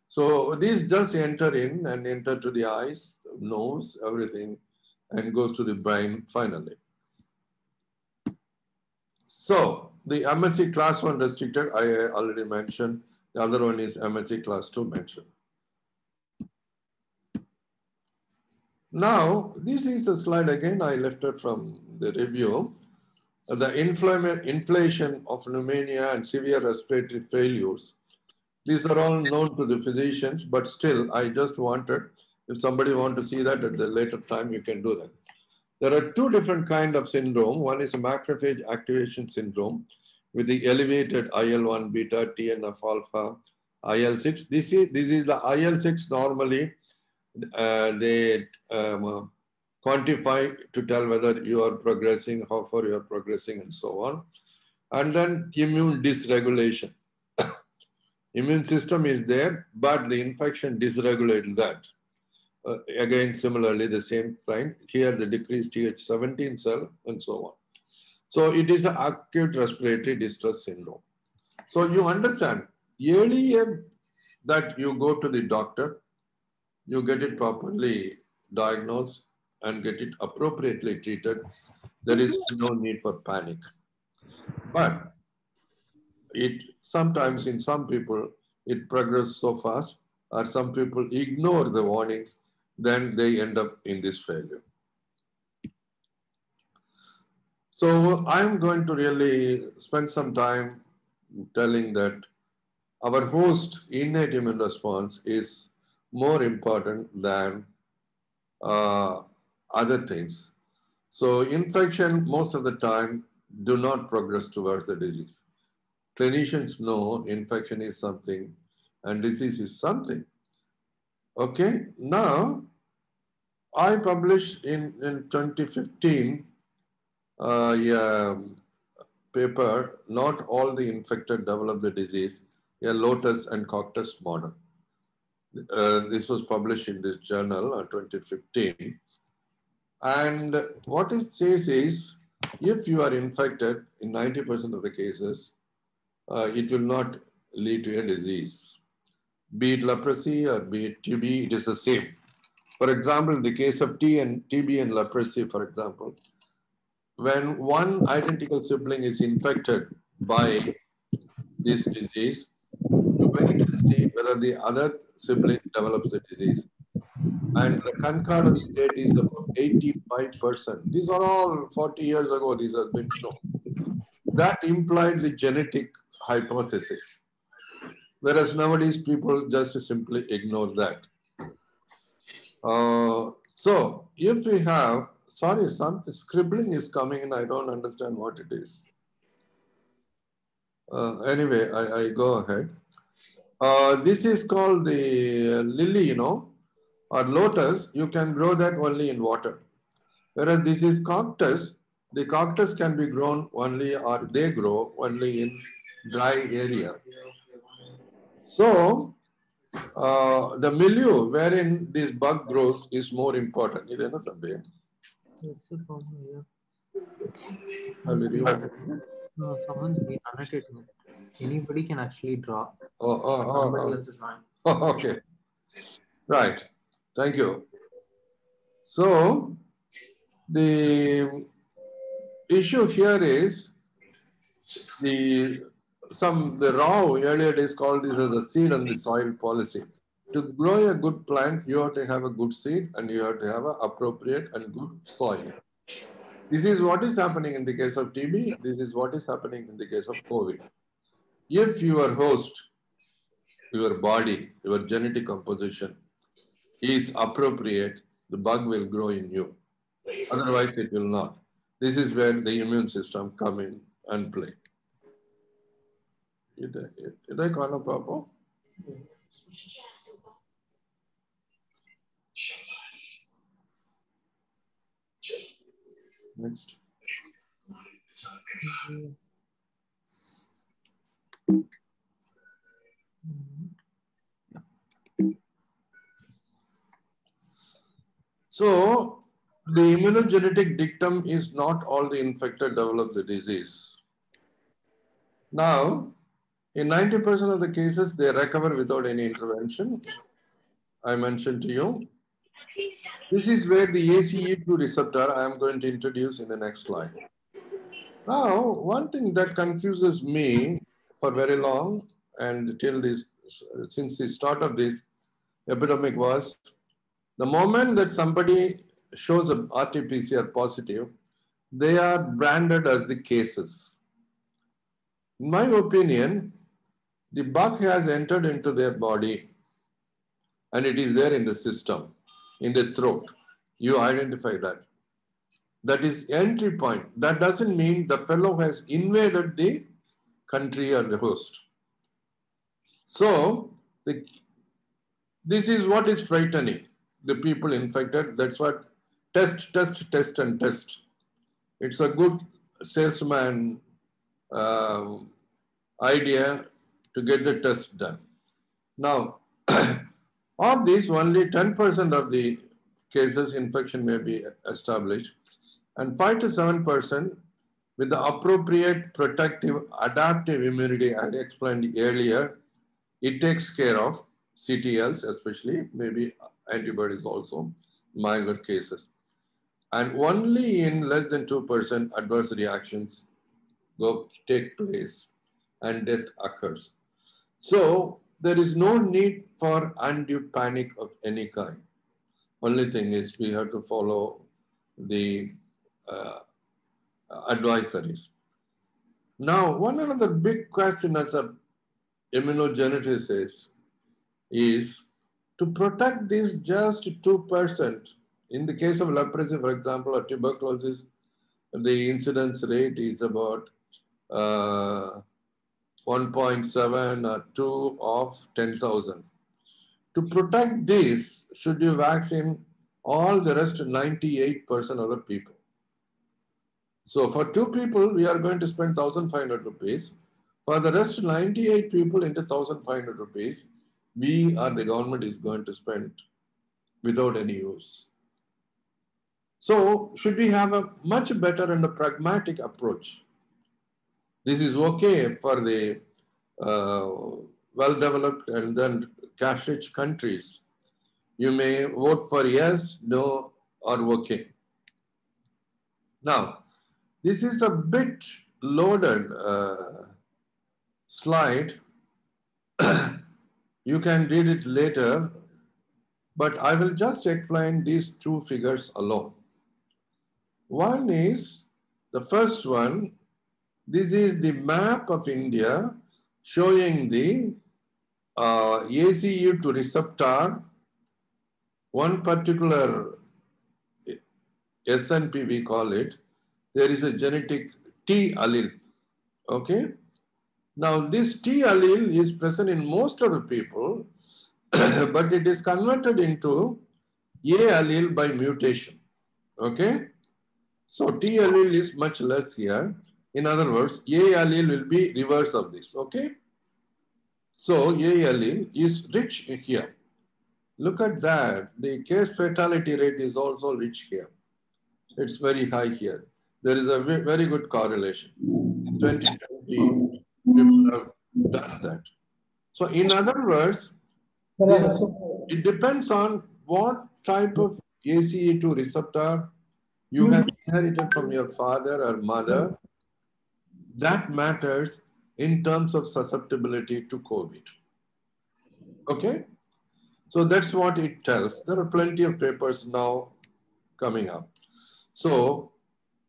So these just enter in and enter to the eyes, nose, everything, and goes to the brain finally. So the MHC class 1 restricted, I already mentioned. The other one is MHC class 2 mentioned. Now, this is a slide again I lifted from the review. The inflation of pneumonia and severe respiratory failures. These are all known to the physicians, but still, I just wanted, if somebody wants to see that at the later time, you can do that. There are two different kinds of syndrome. One is a macrophage activation syndrome with the elevated IL-1 beta, TNF alpha, IL-6. This is the IL-6 normally. They quantify to tell whether you are progressing, how far you are progressing, and so on. And then immune dysregulation. Immune system is there, but the infection dysregulates that. Again, similarly, the same thing. Here, the decreased Th17 cell, and so on. So it is an acute respiratory distress syndrome. So you understand, earlier that you go to the doctor, you get it properly diagnosed and get it appropriately treated, there is no need for panic. But it sometimes in some people, it progresses so fast, or some people ignore the warnings, then they end up in this failure. So I'm going to really spend some time telling that our host innate immune response is more important than other things. So infection, most of the time, do not progress towards the disease. Clinicians know infection is something and disease is something. Okay, now I published in 2015 paper, Not All the Infected Develop the Disease, a Lotus and Coctus Model. This was published in this journal in 2015. And what it says is, if you are infected, in 90% of the cases, it will not lead to a disease. Be it leprosy or be it TB, it is the same. For example, in the case of TB and leprosy, for example, when one identical sibling is infected by this disease, you wait and see whether the other sibling develops the disease. And the concordance rate is about 85%. These are all 40 years ago, these have been shown. That implied the genetic hypothesis. Whereas nowadays people just simply ignore that. So if we have, sorry, something scribbling is coming in, I don't understand what it is. Anyway, I go ahead. This is called the lily, you know, or lotus. You can grow that only in water. Whereas this is cactus, the cactus can be grown only, or they grow only in dry area. So the milieu wherein this bug grows is more important. No, someone's been annotating it. Anybody can actually draw. Somebody else is fine. Okay. Right. Thank you. So the issue here is the Rao earlier days called this as the seed and the soil policy. To grow a good plant, you have to have a good seed and you have to have an appropriate and good soil. This is what is happening in the case of TB. This is what is happening in the case of COVID. If your host, your body, your genetic composition is appropriate, the bug will grow in you. Otherwise, it will not. This is where the immune system come in and play. Next. So the immunogenetic dictum is not all the infected develop the disease. Now, in 90% of the cases, they recover without any intervention. I mentioned to you. This is where the ACE2 receptor I am going to introduce in the next slide. Now, one thing that confuses me for very long and till this, since the start of this epidemic was, the moment that somebody shows an RT-PCR positive, they are branded as the cases. In my opinion, the bug has entered into their body and it is there in the system, in the throat. You identify that. That is entry point. That doesn't mean the fellow has invaded the country or the host. So this is what is frightening. The people infected, that's what test, and test. It's a good salesman idea to get the test done. Now, of these, only 10% of the cases infection may be established, and 5 to 7% with the appropriate protective adaptive immunity, as I explained earlier, it takes care of CTLs, especially, maybe antibodies also, milder cases. And only in less than 2% adverse reactions take place and death occurs. So there is no need for undue panic of any kind. Only thing is we have to follow the advisories. Now, one another big question as a immunogeneticist is to protect this just 2%. In the case of leprosy, for example, or tuberculosis, the incidence rate is about 1.7 or 2 of 10,000. To protect this, should you vaccine all the rest 98% of the people? So for 2 people, we are going to spend 1,500 rupees. For the rest 98 people into 1,500 rupees, we or the government is going to spend without any use. So should we have a much better and a pragmatic approach? This is okay for the well-developed and then cash-rich countries. You may vote for yes, no, or okay. Now, this is a bit loaded slide. You can read it later, but I will just explain these 2 figures alone. One is, the first one, this is the map of India showing the ACE2 to receptor, one particular SNP we call it. There is a genetic T allele, okay? Now this T allele is present in most of the people, but it is converted into A allele by mutation, okay? So T allele is much less here. In other words, A allele will be reverse of this, okay? So A allele is rich here. Look at that. The case fatality rate is also rich here. It's very high here. There is a very good correlation. 2020, people have done that. So in other words, it depends on what type of ACE2 receptor you have inherited from your father or mother. That matters in terms of susceptibility to COVID. Okay? So that's what it tells. There are plenty of papers now coming up. So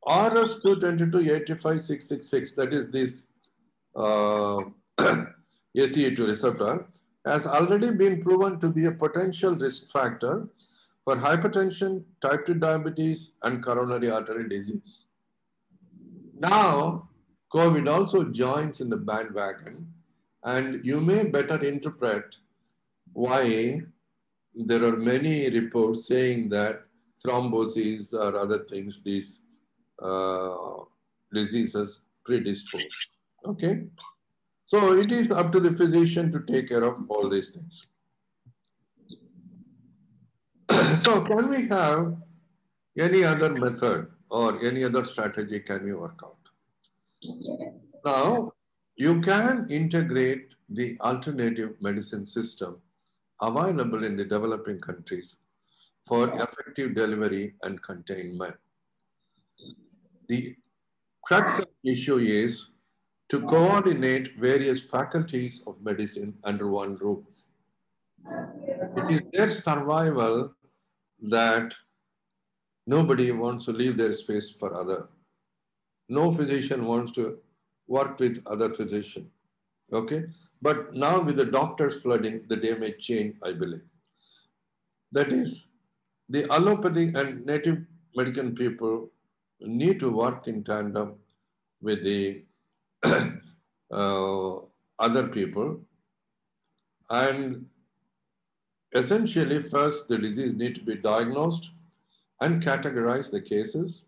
RS-222-85666, that is this ACE2 receptor, has already been proven to be a potential risk factor for hypertension, type 2 diabetes, and coronary artery disease. Now, COVID also joins in the bandwagon, and you may better interpret why there are many reports saying that thrombosis or other things, these diseases predispose. Okay? So it is up to the physician to take care of all these things. So can we have any other method or any other strategy can you work out? Now, you can integrate the alternative medicine system available in the developing countries for effective delivery and containment. The crux of the issue is to coordinate various faculties of medicine under one roof. It is their survival that nobody wants to leave their space for other. No physician wants to work with other physician, okay? But now with the doctors flooding, the day may change, I believe. That is, the allopathic and native American people need to work in tandem with the other people. And essentially, first, the disease need to be diagnosed and categorize the cases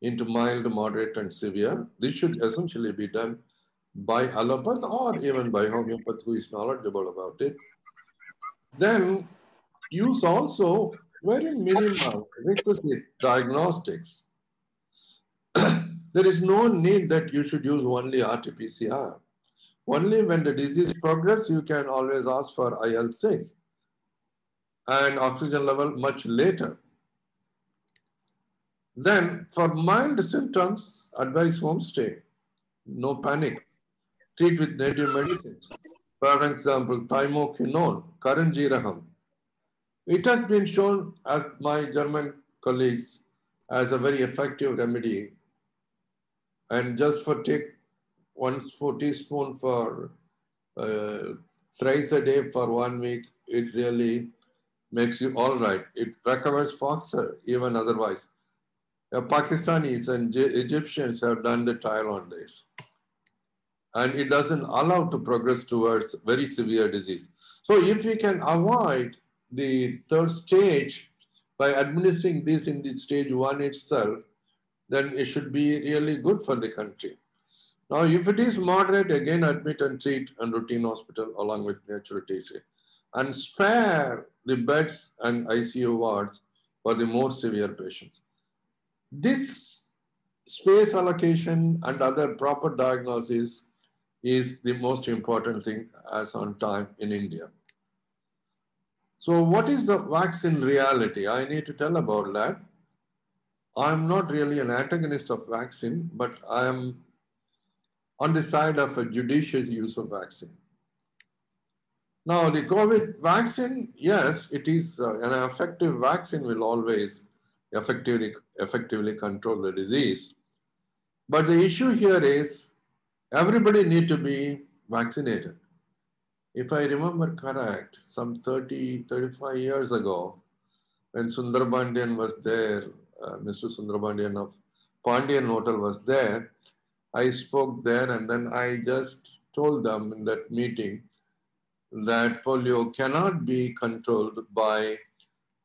into mild, moderate, and severe. This should essentially be done by allopath or even by homeopath who is knowledgeable about it. Then use also very minimal requisite diagnostics. There is no need that you should use only RT-PCR. Only when the disease progresses, you can always ask for IL-6 and oxygen level much later. Then for mild symptoms, advise homestay, no panic. Treat with native medicines. For example, thymoquinone, karanjiraham. It has been shown as my German colleagues as a very effective remedy. And just for take 1 teaspoon for thrice a day for 1 week, it really makes you all right. It recovers faster, even otherwise. Pakistanis and Egyptians have done the trial on this. And it doesn't allow to progress towards very severe disease. So if we can avoid the third stage by administering this in the stage 1 itself, then it should be really good for the country. Now, if it is moderate, again admit and treat in routine hospital along with natural teaching, and spare the beds and ICU wards for the more severe patients. This space allocation and other proper diagnosis is the most important thing as on time in India. So what is the vaccine reality? I need to tell about that. I'm not really an antagonist of vaccine, but I am on the side of a judicious use of vaccine. Now, the COVID vaccine, yes, it is an effective vaccine will always effectively control the disease. But the issue here is everybody need to be vaccinated. If I remember correct, some 35 years ago, when Sundarbandian was there, Mr. Sundarbandian of Pandian Hotel was there, I spoke there and then I just told them in that meeting that polio cannot be controlled by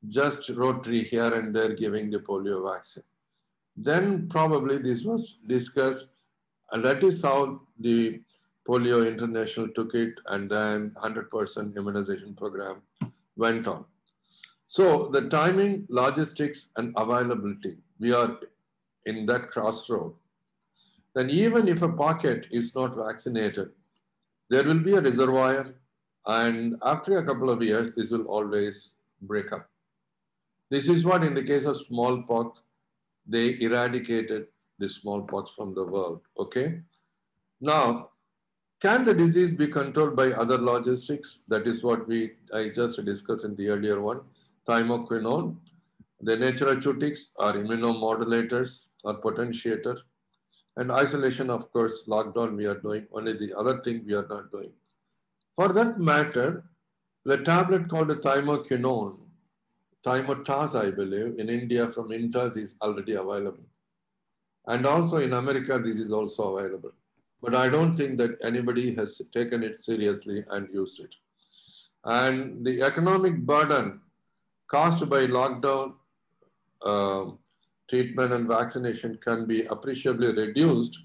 just Rotary here and there giving the polio vaccine. Then probably this was discussed, and that is how the Polio International took it, and then 100% immunization program went on. So the timing, logistics, and availability, we are in that crossroad. Then even if a pocket is not vaccinated, there will be a reservoir, and after a couple of years, this will always break up. This is what in the case of smallpox, they eradicated the smallpox from the world, okay? Now, can the disease be controlled by other logistics? That is what I just discussed in the earlier one, thymoquinone. The nutraceutics are immunomodulators or potentiator. And isolation, of course, lockdown we are doing, only the other thing we are not doing. For that matter, the tablet called thymoquinone, Thymotaz, I believe, in India from Intas is already available. And also in America, this is also available. But I don't think that anybody has taken it seriously and used it. And the economic burden caused by lockdown, treatment and vaccination can be appreciably reduced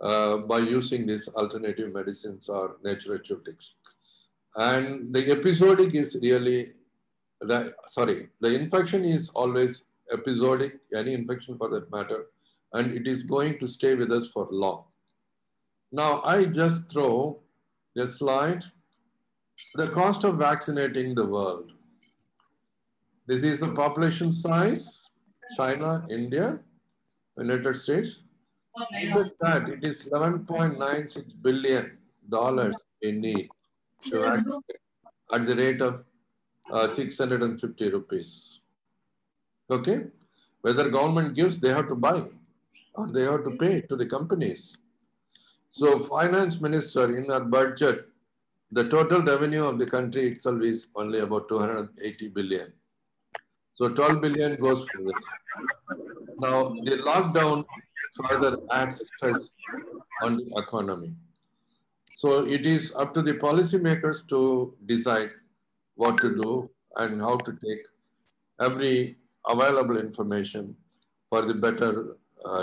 by using these alternative medicines or nutraceutics. And the episodic is really, the infection is always episodic, any infection for that matter, and it is going to stay with us for long. Now, I just throw a slide, the cost of vaccinating the world. This is the population size, China, India, United States. With that, it is $11.96 billion in need to vaccinate at the rate of 650 rupees. Okay? Whether government gives, they have to buy or they have to pay to the companies. So finance minister in our budget, the total revenue of the country itself is only about 280 billion. So 12 billion goes for this. Now the lockdown further adds stress on the economy. So it is up to the policymakers to decide what to do and how to take every available information for the better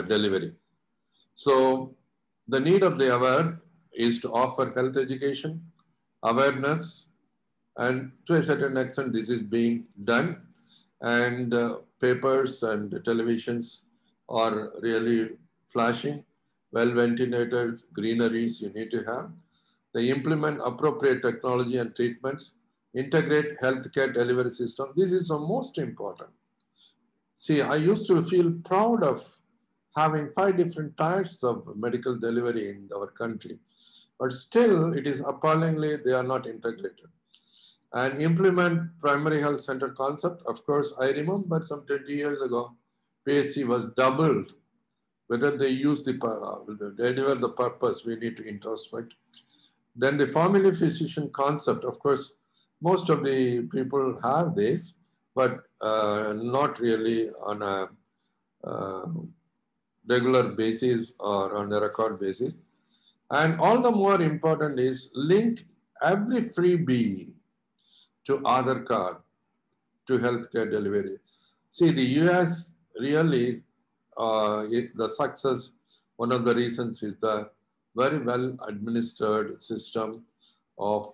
delivery. So the need of the hour is to offer health education, awareness, and to a certain extent this is being done. And papers and televisions are really flashing, well-ventilated greeneries you need to have. They implement appropriate technology and treatments, integrate healthcare delivery system. This is the most important. See, I used to feel proud of having 5 different types of medical delivery in our country, but still it is appallingly they are not integrated. And implement primary health center concept. Of course, I remember some 20 years ago, PHC was doubled. Whether they use they deliver the purpose, we need to introspect. Then the family physician concept, of course, most of the people have this, but not really on a regular basis or on a record basis. And all the more important is link every freebie to Aadhaar card to healthcare delivery. See, the US really the success, one of the reasons is the very well administered system of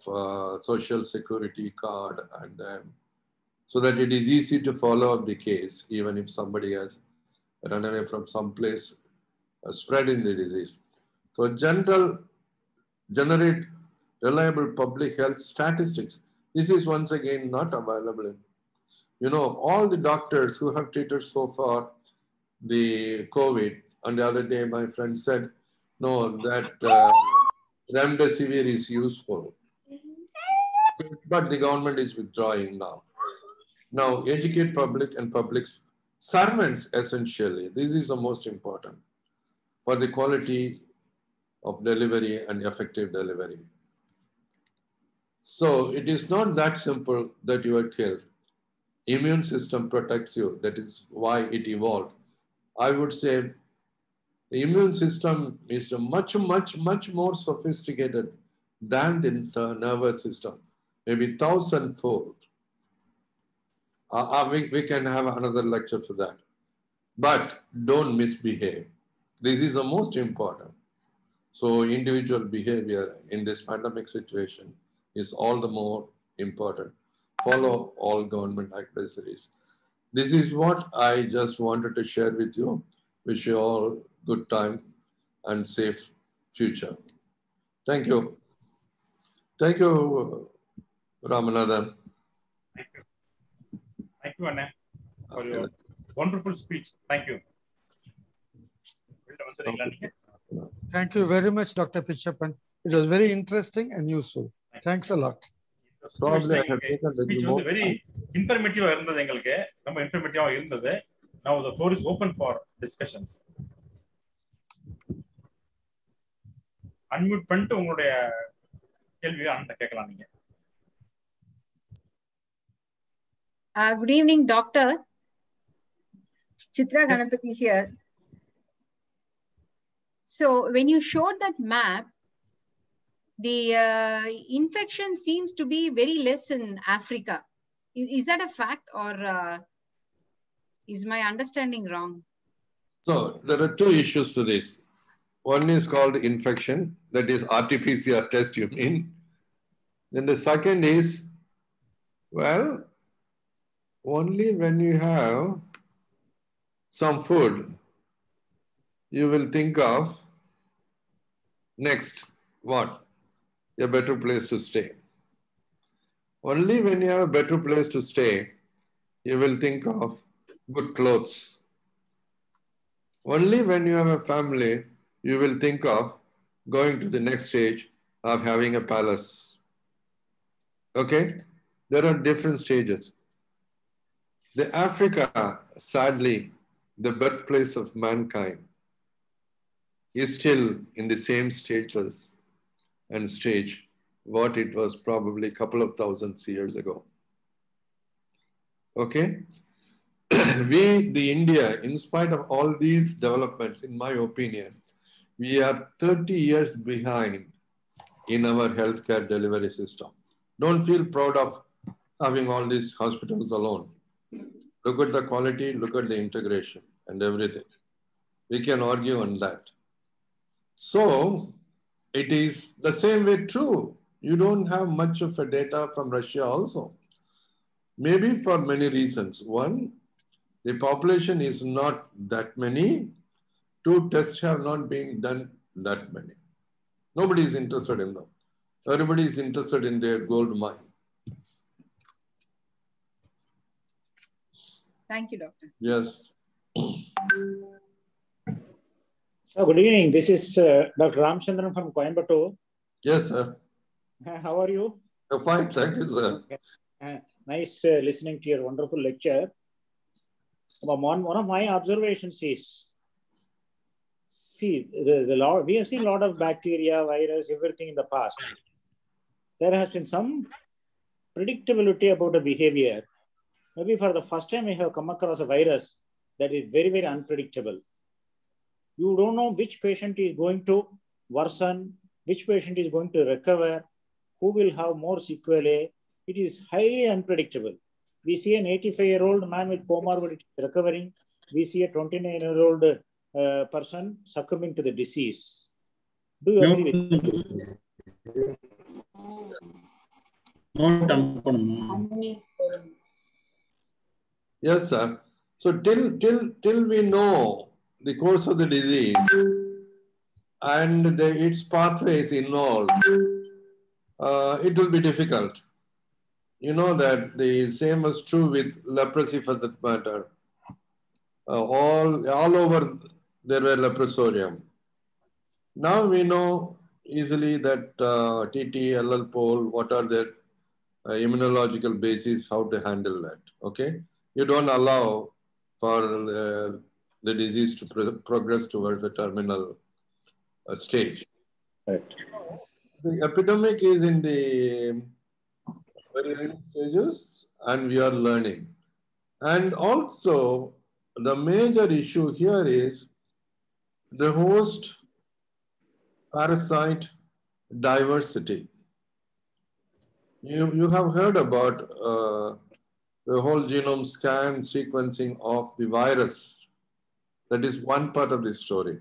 social security card, and so that it is easy to follow up the case, even if somebody has run away from some place spreading the disease. So generate reliable public health statistics. This is once again not available in, all the doctors who have treated so far the COVID, and the other day my friend said, no, that remdesivir is useful, but the government is withdrawing now. Now, educate public and public servants essentially. This is the most important for the quality of delivery and effective delivery. So it is not that simple that you are killed. Immune system protects you. That is why it evolved. I would say the immune system is much more sophisticated than the nervous system, maybe 1,000-fold. We can have another lecture for that. But don't misbehave. This is the most important. So individual behavior in this pandemic situation is all the more important. Follow all government advisories. This is what I just wanted to share with you. Wish you all good time and safe future. Thank you. Thank you, Ramanathan. Thank you. Thank you, Anna, for your wonderful speech. Thank you. Thank you very much, Dr. Pichappan. It was very interesting and useful. Thanks a lot. Probably I have taken the speech was very informative. Now the floor is open for discussions. Unmute பண்ணிட்டு உங்களுடைய கேள்வியை அண்ணா கேட்கலாம் நீங்க. Good evening, Doctor. Chitra Ganapati here. So when you showed that map, the infection seems to be very less in Africa. Is that a fact, or is my understanding wrong? So there are two issues to this. One is called infection, that is RT-PCR test, you mean. Then the second is, well, only when you have some food, you will think of next, what? A better place to stay. Only when you have a better place to stay, you will think of good clothes. Only when you have a family, you will think of going to the next stage of having a palace. Okay? There are different stages. The Africa, sadly, the birthplace of mankind, is still in the same status and stage what it was probably a couple of thousands years ago. Okay? We, the India, in spite of all these developments, in my opinion, we are 30 years behind in our healthcare delivery system. Don't feel proud of having all these hospitals alone. Look at the quality, look at the integration and everything. We can argue on that. So it is the same way true. You don't have much of a data from Russia also. Maybe for many reasons. One, the population is not that many. Two, tests have not been done that many. Nobody is interested in them. Everybody is interested in their gold mine. Thank you, Doctor. Yes. So good evening. This is Dr. Ramchandran from Coimbatore. Yes, sir. How are you? Fine, thank you, sir. Nice listening to your wonderful lecture. One of my observations is, see, we have seen a lot of bacteria, virus, everything in the past. There has been some predictability about the behavior. Maybe for the first time we have come across a virus that is very, very unpredictable. You don't know which patient is going to worsen, which patient is going to recover, who will have more sequelae. It is highly unpredictable. We see an 85-year-old man with comorbidity recovering. we see a 29-year-old person succumbing to the disease. Do you agree with me? Yes, sir. So till we know the course of the disease and its pathways involved, it will be difficult. You know that the same is true with leprosy for that matter. All over there were leprosarium. Now we know easily that TT, LL pol, what are their immunological basis, how to handle that. Okay, you don't allow for the disease to progress towards the terminal stage. Right. The epidemic is in the very early stages, and we are learning. And also, the major issue here is the host parasite diversity. You have heard about the whole genome scan sequencing of the virus. That is one part of the story.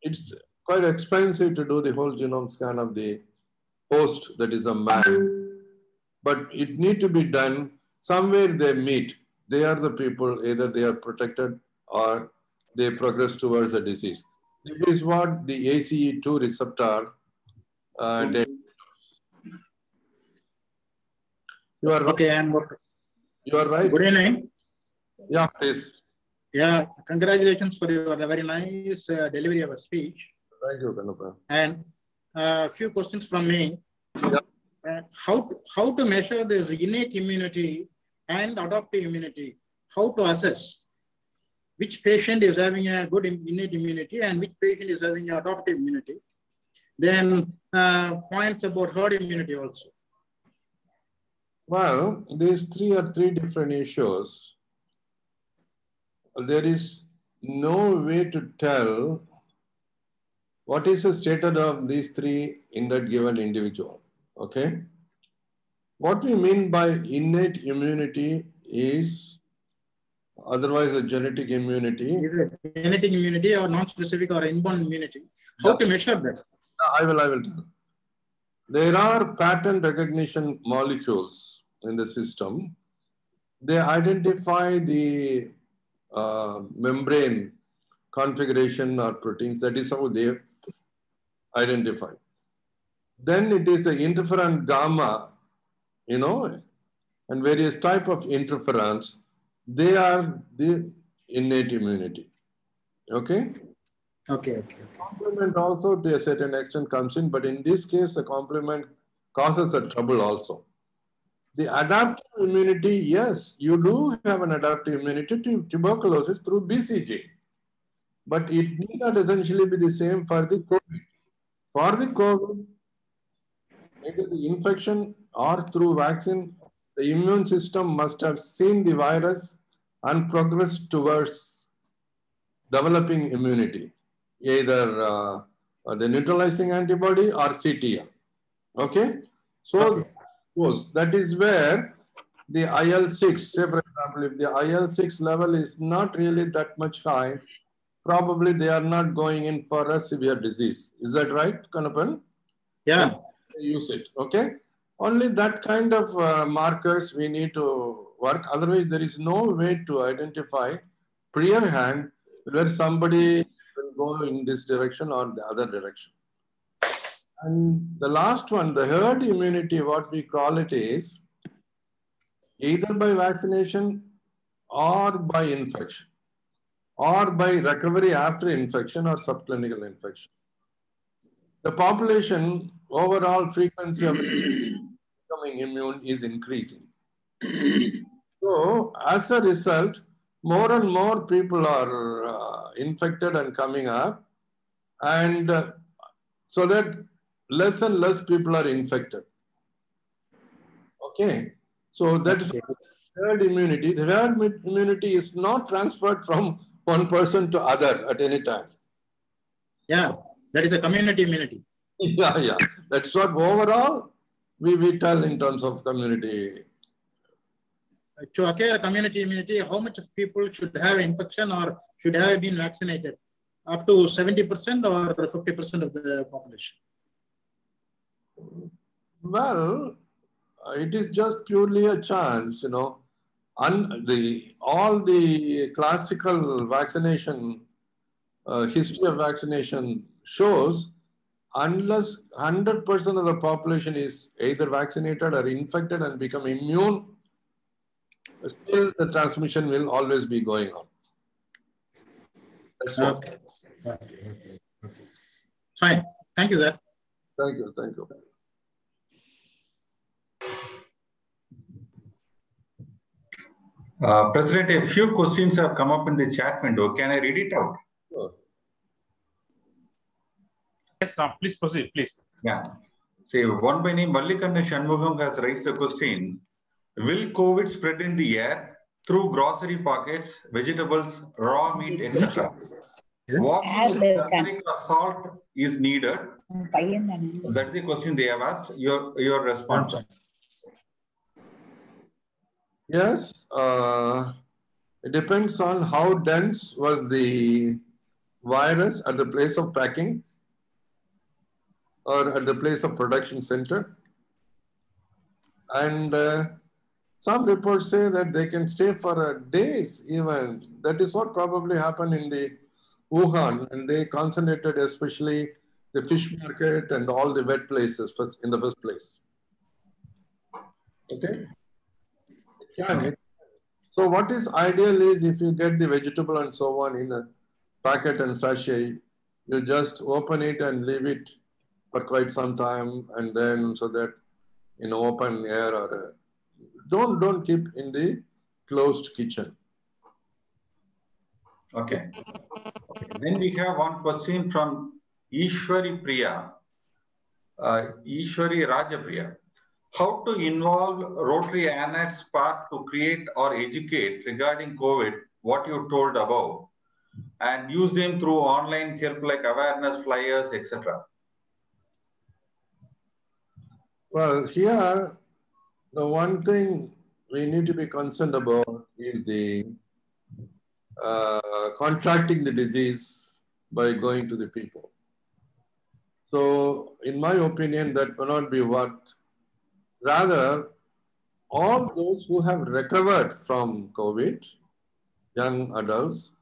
It's quite expensive to do the whole genome scan of the host, that is a man. But it need to be done somewhere they meet. They are the people, either they are protected or they progress towards the disease. This is what the ACE2 receptor data. You are right. Okay, You are right. Good evening. Yeah, please. Yeah, congratulations for your very nice delivery of a speech. Thank you, Kanapa. And a few questions from me. Yeah. How to measure this innate immunity and adaptive immunity? How to assess which patient is having a good innate immunity and which patient is having adaptive immunity? Then points about herd immunity also. Well, these are three different issues. There is no way to tell what is the status of these three in that given individual. Okay. What we mean by innate immunity is otherwise a genetic immunity. Is it genetic immunity or non-specific or inborn immunity? How to measure that? I will tell. There are pattern recognition molecules in the system. They identify the membrane configuration or proteins. That is how they identify. Then it is the interferon gamma, you know, and various type of interferons. They are the innate immunity. Okay? Okay. Complement also to a certain extent comes in, but in this case, the complement causes a trouble also. The adaptive immunity, yes, you do have an adaptive immunity to tuberculosis through BCG, but it need not essentially be the same for the COVID. For the COVID, either the infection or through vaccine, the immune system must have seen the virus and progressed towards developing immunity, either the neutralizing antibody or CTL. Okay? So that is where the IL-6, say for example, if the IL-6 level is not really that much high, probably they are not going in for a severe disease. Is that right, Kanapan? Yeah. Use it, okay? Only that kind of markers we need to work. Otherwise, there is no way to identify prior hand whether somebody will go in this direction or the other direction. And the last one, the herd immunity, what we call it is either by vaccination or by infection or by recovery after infection or subclinical infection. The population overall frequency of becoming immune is increasing. So as a result, more and more people are infected and coming up, and so that less and less people are infected. Okay, so that is herd immunity. The herd immunity is not transferred from one person to other at any time. Yeah, that is a community immunity. Yeah. That's what overall we tell in terms of community to acquire community immunity, how much of people should have infection or should have been vaccinated? Up to 70% or 50% of the population? Well, it is just purely a chance, you know. All the classical vaccination history of vaccination shows, unless 100% of the population is either vaccinated or infected and become immune, still the transmission will always be going on. That's what. Okay. Fine. Thank you, sir. Thank you. Thank you. President, a few questions have come up in the chat window. Can I read it out? Sure. Yes, please proceed, please. Yeah. Say, one by name, Mallikanna Shanmugam has raised a question. Will COVID spread in the air through grocery packets, vegetables, raw meat, etc.? What salt is needed? That's the question they have asked. Your response. Yes, it depends on how dense was the virus at the place of packing or at the place of production center. And some reports say that they can stay for days even. That is what probably happened in the Wuhan, and they concentrated especially the fish market and all the wet places in the first place. Okay? So what is ideal is if you get the vegetable and so on in a packet and sachet, you just open it and leave it for quite some time, and then so that in open air or don't keep in the closed kitchen. Okay. Then we have one question from Ishwari Priya, Ishwari Rajapriya. How to involve Rotary Annex part to create or educate regarding COVID, what you told above, and use them through online help like awareness flyers, etc. Well, here, the one thing we need to be concerned about is the contracting the disease by going to the people. So, in my opinion, that will not be what. Rather, all those who have recovered from COVID, young adults,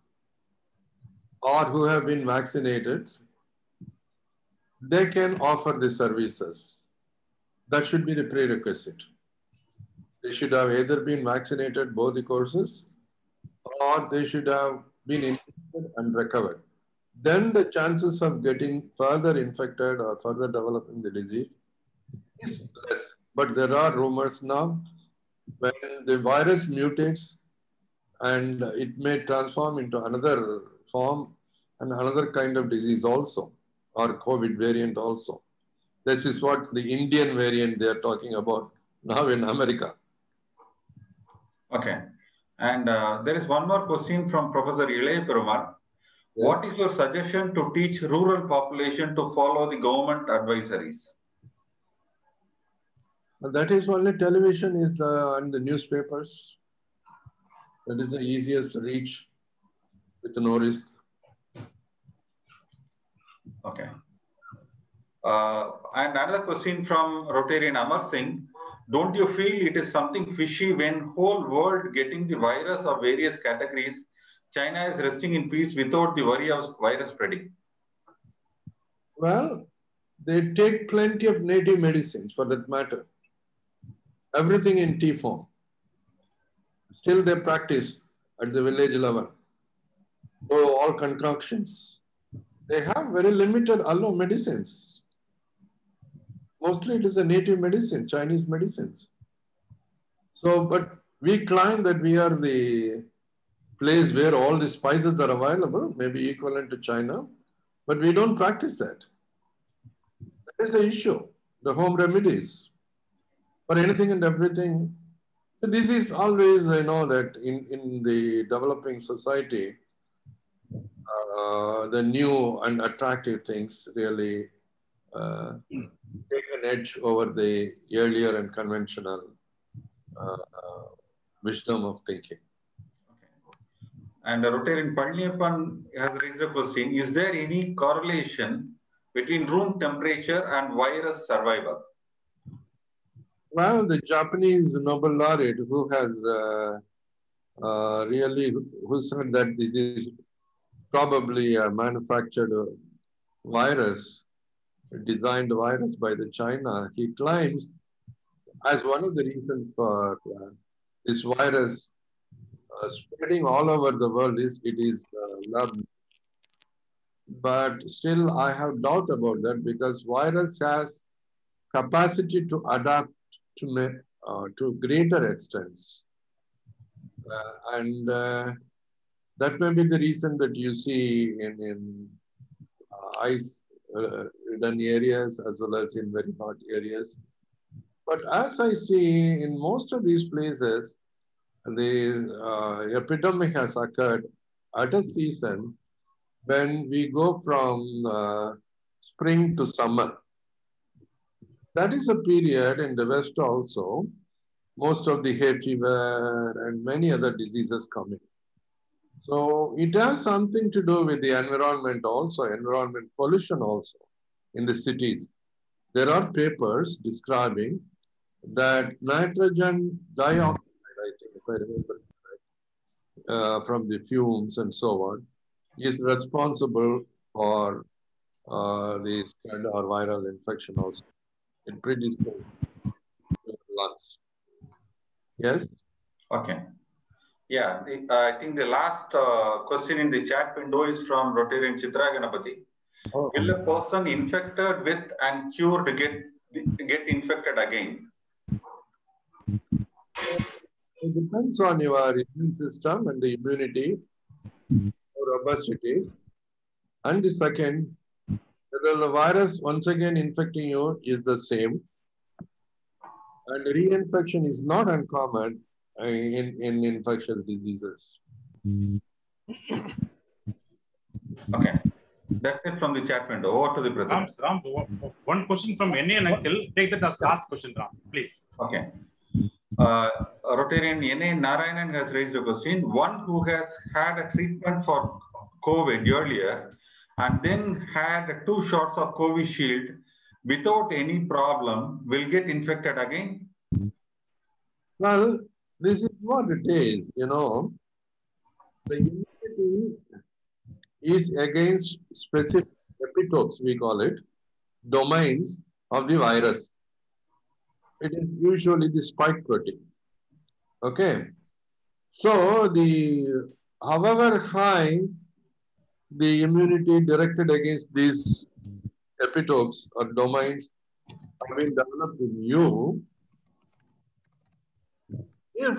or who have been vaccinated, they can offer the services. That should be the prerequisite. They should have either been vaccinated, both the courses, or they should have been infected and recovered. Then the chances of getting further infected or further developing the disease is less. But there are rumors now when the virus mutates and it may transform into another form and another kind of disease also, or COVID variant also. This is what the Indian variant they are talking about now in America. Okay. And there is one more question from Professor Ilaya Perumal. Yes. What is your suggestion to teach rural population to follow the government advisories? That is only television and the newspapers. That is the easiest to reach with no risk. Okay. And another question from Rotarian Amar Singh. Don't you feel it is something fishy when whole world getting the virus of various categories, China is resting in peace without the worry of virus spreading? Well, they take plenty of native medicines for that matter. Everything in tea form. Still they practice at the village level. So all concoctions. They have very limited allo medicines. Mostly it is a native medicine, Chinese medicines. So, but we claim that we are the place where all the spices are available, maybe equivalent to China, but we don't practice that. That is the issue, the home remedies for anything and everything. So this is always, I know that in the developing society, the new and attractive things really take an edge over the earlier and conventional wisdom of thinking. And Rotarian Palniappan has raised a question. Is there any correlation between room temperature and virus survival? Well, the Japanese Nobel laureate who has who said that this is probably a manufactured virus, a designed virus by the China, he claims as one of the reasons for this virus spreading all over the world is it is lab. But still, I have doubt about that because virus has capacity to adapt to greater extents, and that may be the reason that you see in ice-ridden areas as well as in very hot areas. But as I see in most of these places, the epidemic has occurred at a season when we go from spring to summer. That is a period in the West also, most of the hay fever and many other diseases coming. So it has something to do with the environment also, environment pollution also in the cities. There are papers describing that nitrogen dioxide, I think if I remember correct, from the fumes and so on, is responsible for the spread or viral infection also. It predisposes to lungs. Yes? Okay. Yeah, I think the last question in the chat window is from Rotarian Chitra Ganapati. Oh. Will a person infected with and cured get infected again? It depends on your immune system and the immunity, how robust it is. And the second, whether the virus once again infecting you is the same. And reinfection is not uncommon in infectious diseases. Okay. That's it from the chat window. Over to the president. Ram, one question from NA and Uncle. Take that as last question, Ram, please. Okay. Rotarian NA Narayanan has raised a question. One who has had a treatment for COVID earlier and then had 2 shots of Covishield without any problem will get infected again? Well, this is what it is, you know. The immunity is against specific epitopes, we call it, domains of the virus. It is usually the spike protein. Okay. So however high the immunity directed against these epitopes or domains have been developed in you, if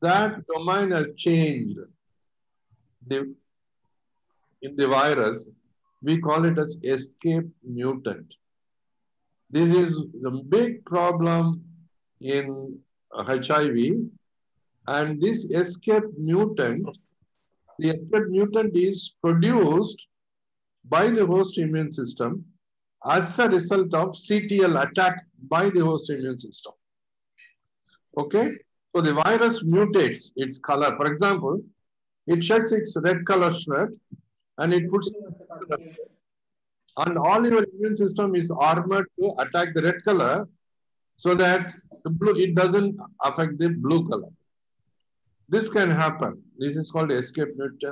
that domain has changed in the virus, we call it as escape mutant. This is the big problem in HIV, and this escape mutant, the escape mutant is produced by the host immune system as a result of CTL attack by the host immune system. Okay? So the virus mutates its color. For example, it sheds its red color shirt and it puts and all your immune system is armored to attack the red color so that it doesn't affect the blue color. This can happen. This is called escape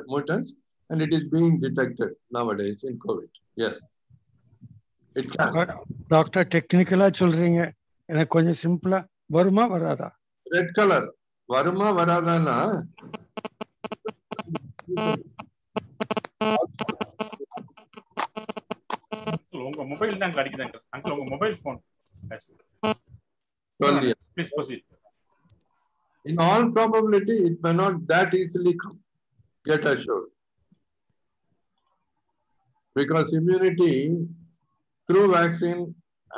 mutants, and it is being detected nowadays in COVID. Yes. It can. Doctor, technically சொல்றீங்க எனக்கு கொஞ்சம் சிம்பிளா வருமா வராதா? Red color. வருமா வராதானா? உங்க mobile தான் அடிக்குது அங்கிள் உங்க mobile phone. Please proceed. In all probability, it may not that easily come. Get assured. Because immunity through vaccine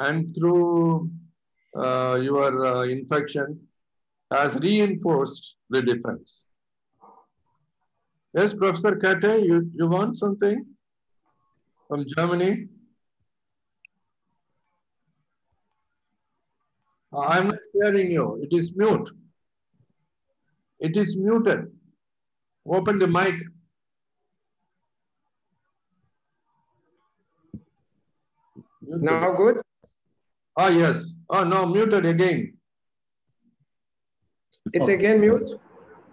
and through your infection has reinforced the defense. Yes, Professor Kate, you want something from Germany? I'm not hearing you. It is mute. It is muted. Open the mic. Muted. Now good? Ah, yes. Oh, no, muted again. It's again mute?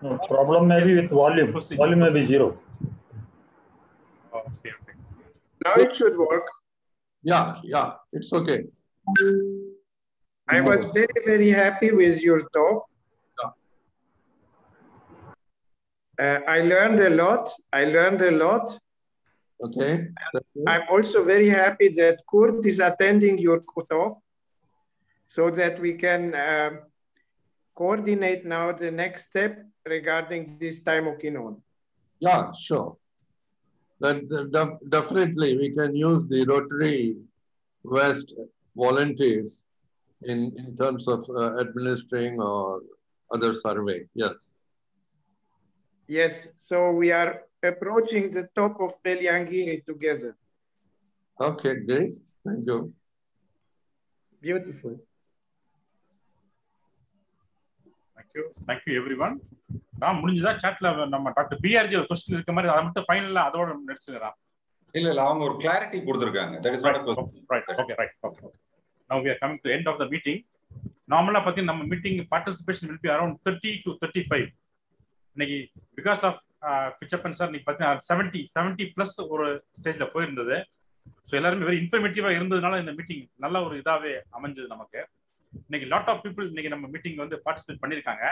No, problem may be with volume. Volume may be 0. Okay. Now it should work. Yeah, it's okay. I was very, very happy with your talk. I learned a lot. Okay. I'm also very happy that Kurt is attending your talk so that we can coordinate now the next step regarding this thymokinone. Yeah, sure. Definitely we can use the Rotary West volunteers in terms of administering or other survey. Yes. Yes, so we are approaching the top of Beliyangiri together. Okay, great. Thank you. Beautiful. Thank you everyone. நான் முடிஞ்சதா chatல நம்ம doctor PRG ஒரு question இருக்க மாதிரி அத மட்டும் ஃபைனலா அதோட நெட்ஸ்ங்கறான். இல்ல அவங்க ஒரு கிளாரிட்டி கொடுத்திருக்காங்க. That is not a question. Right. Okay. Now we are coming to the end of the meeting. Normally பாத்தீங்கன்னா நம்ம meeting participation will be around 30 to 35. இன்னைக்கு because of பிச்சப்பன் சார் நீங்க பாத்தீங்கன்னா 70 plus ஒரு ஸ்டேஜ்ல போயிருந்தது. சோ எல்லாரும் very இன்ஃபர்மேட்டிவா இருந்ததனால இந்த மீட்டிங் நல்ல ஒரு இதாவே அமைஞ்சது நமக்கு. இன்னைக்கு lot of people இன்னைக்கு நம்ம மீட்டிங் வந்து பார்ட்டிசிபேட் பண்ணிருக்காங்க.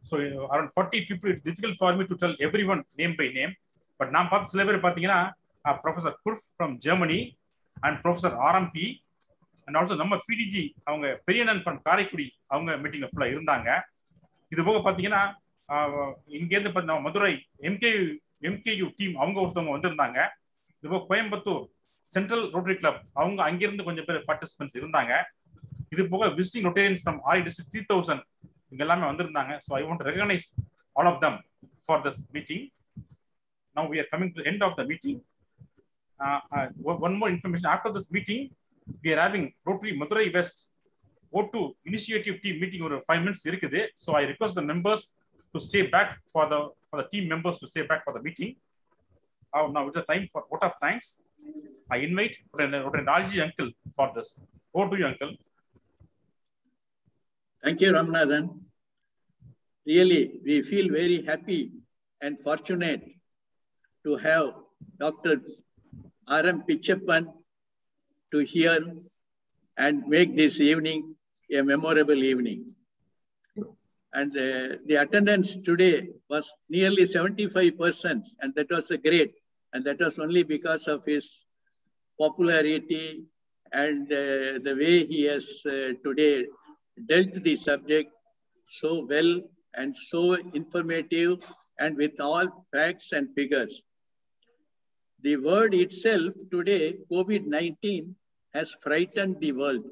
So around 40 people, it's difficult for me to tell everyone name by name. But நான் பார்த்த சில பேர் பாத்தீங்கன்னா Professor Kurf from Germany and Professor RMP and also நம்ம PDG அவங்க பெரியனன் from காரைக்குடி அவங்க மீட்டிங்ல ஃபுல்லா இருந்தாங்க. இது போக பாத்தீங்கன்னா இங்க இருந்து பாத்தீங்கன்னா மதுரை MKU டீம் அவங்க ஒருத்தவங்க வந்திருந்தாங்க. இது போக கோயம்புத்தூர் சென்ட்ரல் ரோட்டரி கிளப் அவங்க அங்கிருந்து கொஞ்சம் பேர் பார்ட்டிசிபென்ட்ஸ் இருந்தாங்க. இது போக visiting Rotarians from aari district 3000 இங்க எல்லாமே வந்திருந்தாங்க. So I want to recognize all of them for this meeting. Now we are coming to the end of the meeting. One more information. After this meeting, we are having Rotary Madurai West O2 initiative team meeting over 5 minutes இருக்குது. So I request the members to stay back for the team members to stay back for the meeting. Now it's a time for vote of thanks. I invite Ralji uncle for this. Over to you, uncle. Thank you, Ramanathan. Really, we feel very happy and fortunate to have Dr. R.M. Pichappan to hear and make this evening a memorable evening. And the attendance today was nearly 75%, and that was great. And that was only because of his popularity and the way he has today dealt the subject so well and so informative and with all facts and figures. The word itself today, COVID-19, has frightened the world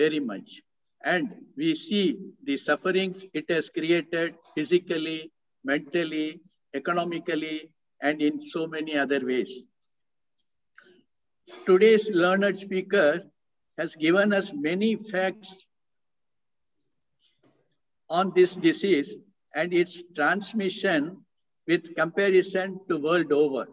very much. And we see the sufferings it has created physically, mentally, economically, and in so many other ways. Today's learned speaker has given us many facts on this disease and its transmission with comparison to world over.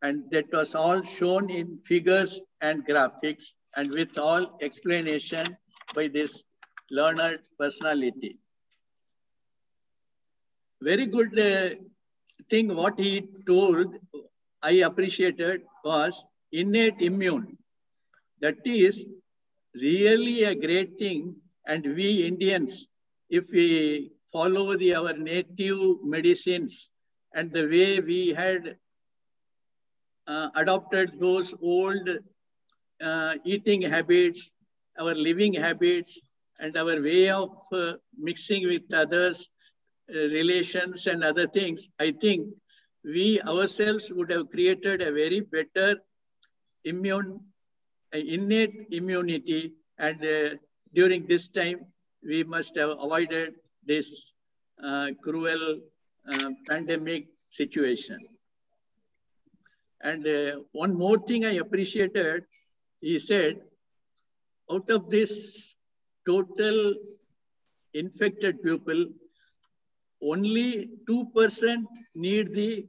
And that was all shown in figures and graphics and with all explanation by this learned personality. Very good thing what he told, I appreciated, was innate immune. That is really a great thing. And we Indians, if we follow our native medicines and the way we had adopted those old eating habits, our living habits, and our way of mixing with others, relations and other things, I think we ourselves would have created a very better innate immunity. And during this time, we must have avoided this cruel pandemic situation. And one more thing I appreciated, he said, out of this total infected people, only 2% need the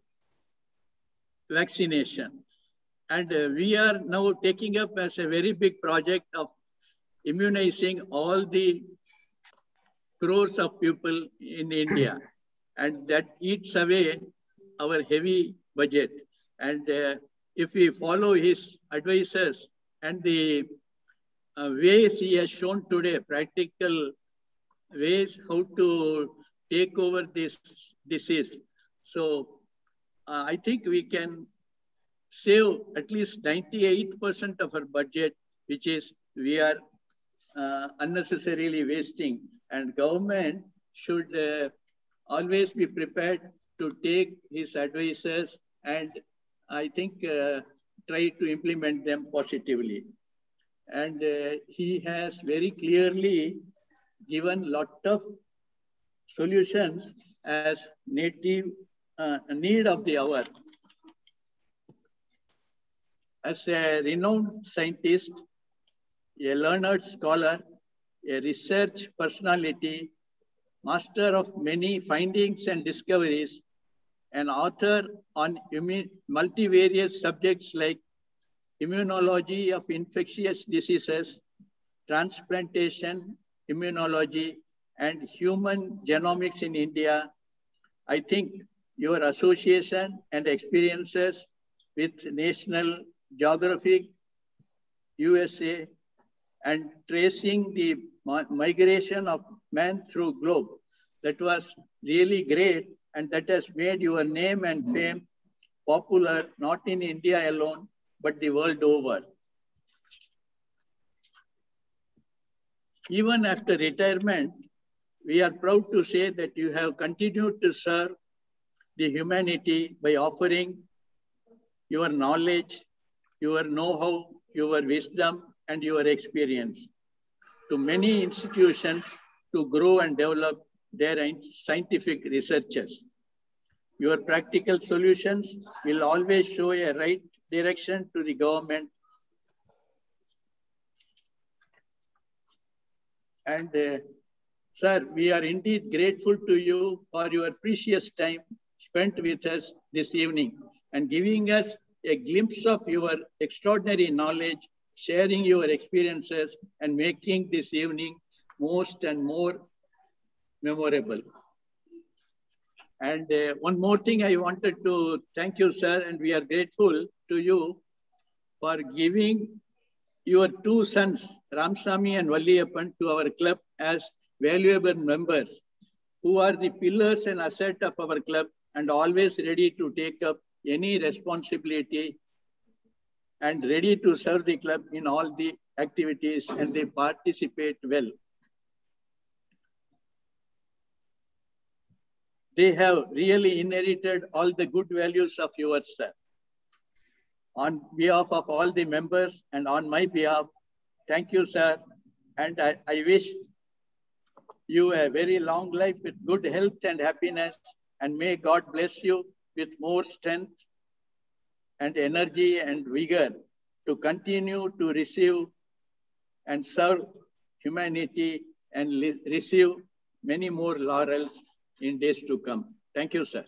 vaccination. And we are now taking up as a very big project of immunizing all the crores of people in India. And that eats away our heavy budget. And if we follow his advices and the ways he has shown today, practical ways how to take over this disease. So I think we can save at least 98% of our budget, which is we are unnecessarily wasting. And government should always be prepared to take his advices and I think try to implement them positively. And he has very clearly given a lot of solutions as native need of the hour. As a renowned scientist, a learned scholar, a research personality, master of many findings and discoveries, an author on multivarious subjects like immunology of infectious diseases, transplantation, immunology, and human genomics in India. I think your association and experiences with National Geographic USA and tracing the migration of man through globe, that was really great, and that has made your name and fame popular, not in India alone, but the world over. Even after retirement, we are proud to say that you have continued to serve the humanity by offering your knowledge, your know-how, your wisdom, and your experience to many institutions to grow and develop their scientific researches. Your practical solutions will always show a right direction to the government. And sir, we are indeed grateful to you for your precious time spent with us this evening and giving us a glimpse of your extraordinary knowledge, sharing your experiences and making this evening most and more memorable. And one more thing I wanted to thank you, sir, and we are grateful to you for giving your two sons, Ramsamy and Valliyappan, to our club as valuable members who are the pillars and asset of our club and always ready to take up any responsibility and ready to serve the club in all the activities, and they participate well. They have really inherited all the good values of yours, sir. On behalf of all the members and on my behalf, thank you, sir. And I wish you a very long life with good health and happiness, and may God bless you with more strength and energy and vigor to continue to receive and serve humanity and receive many more laurels in days to come. Thank you, sir.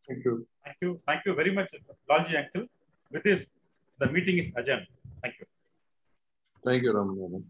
Thank you. Thank you. Thank you very much, Lalji uncle. With this, the meeting is adjourned. Thank you. Thank you, Raman.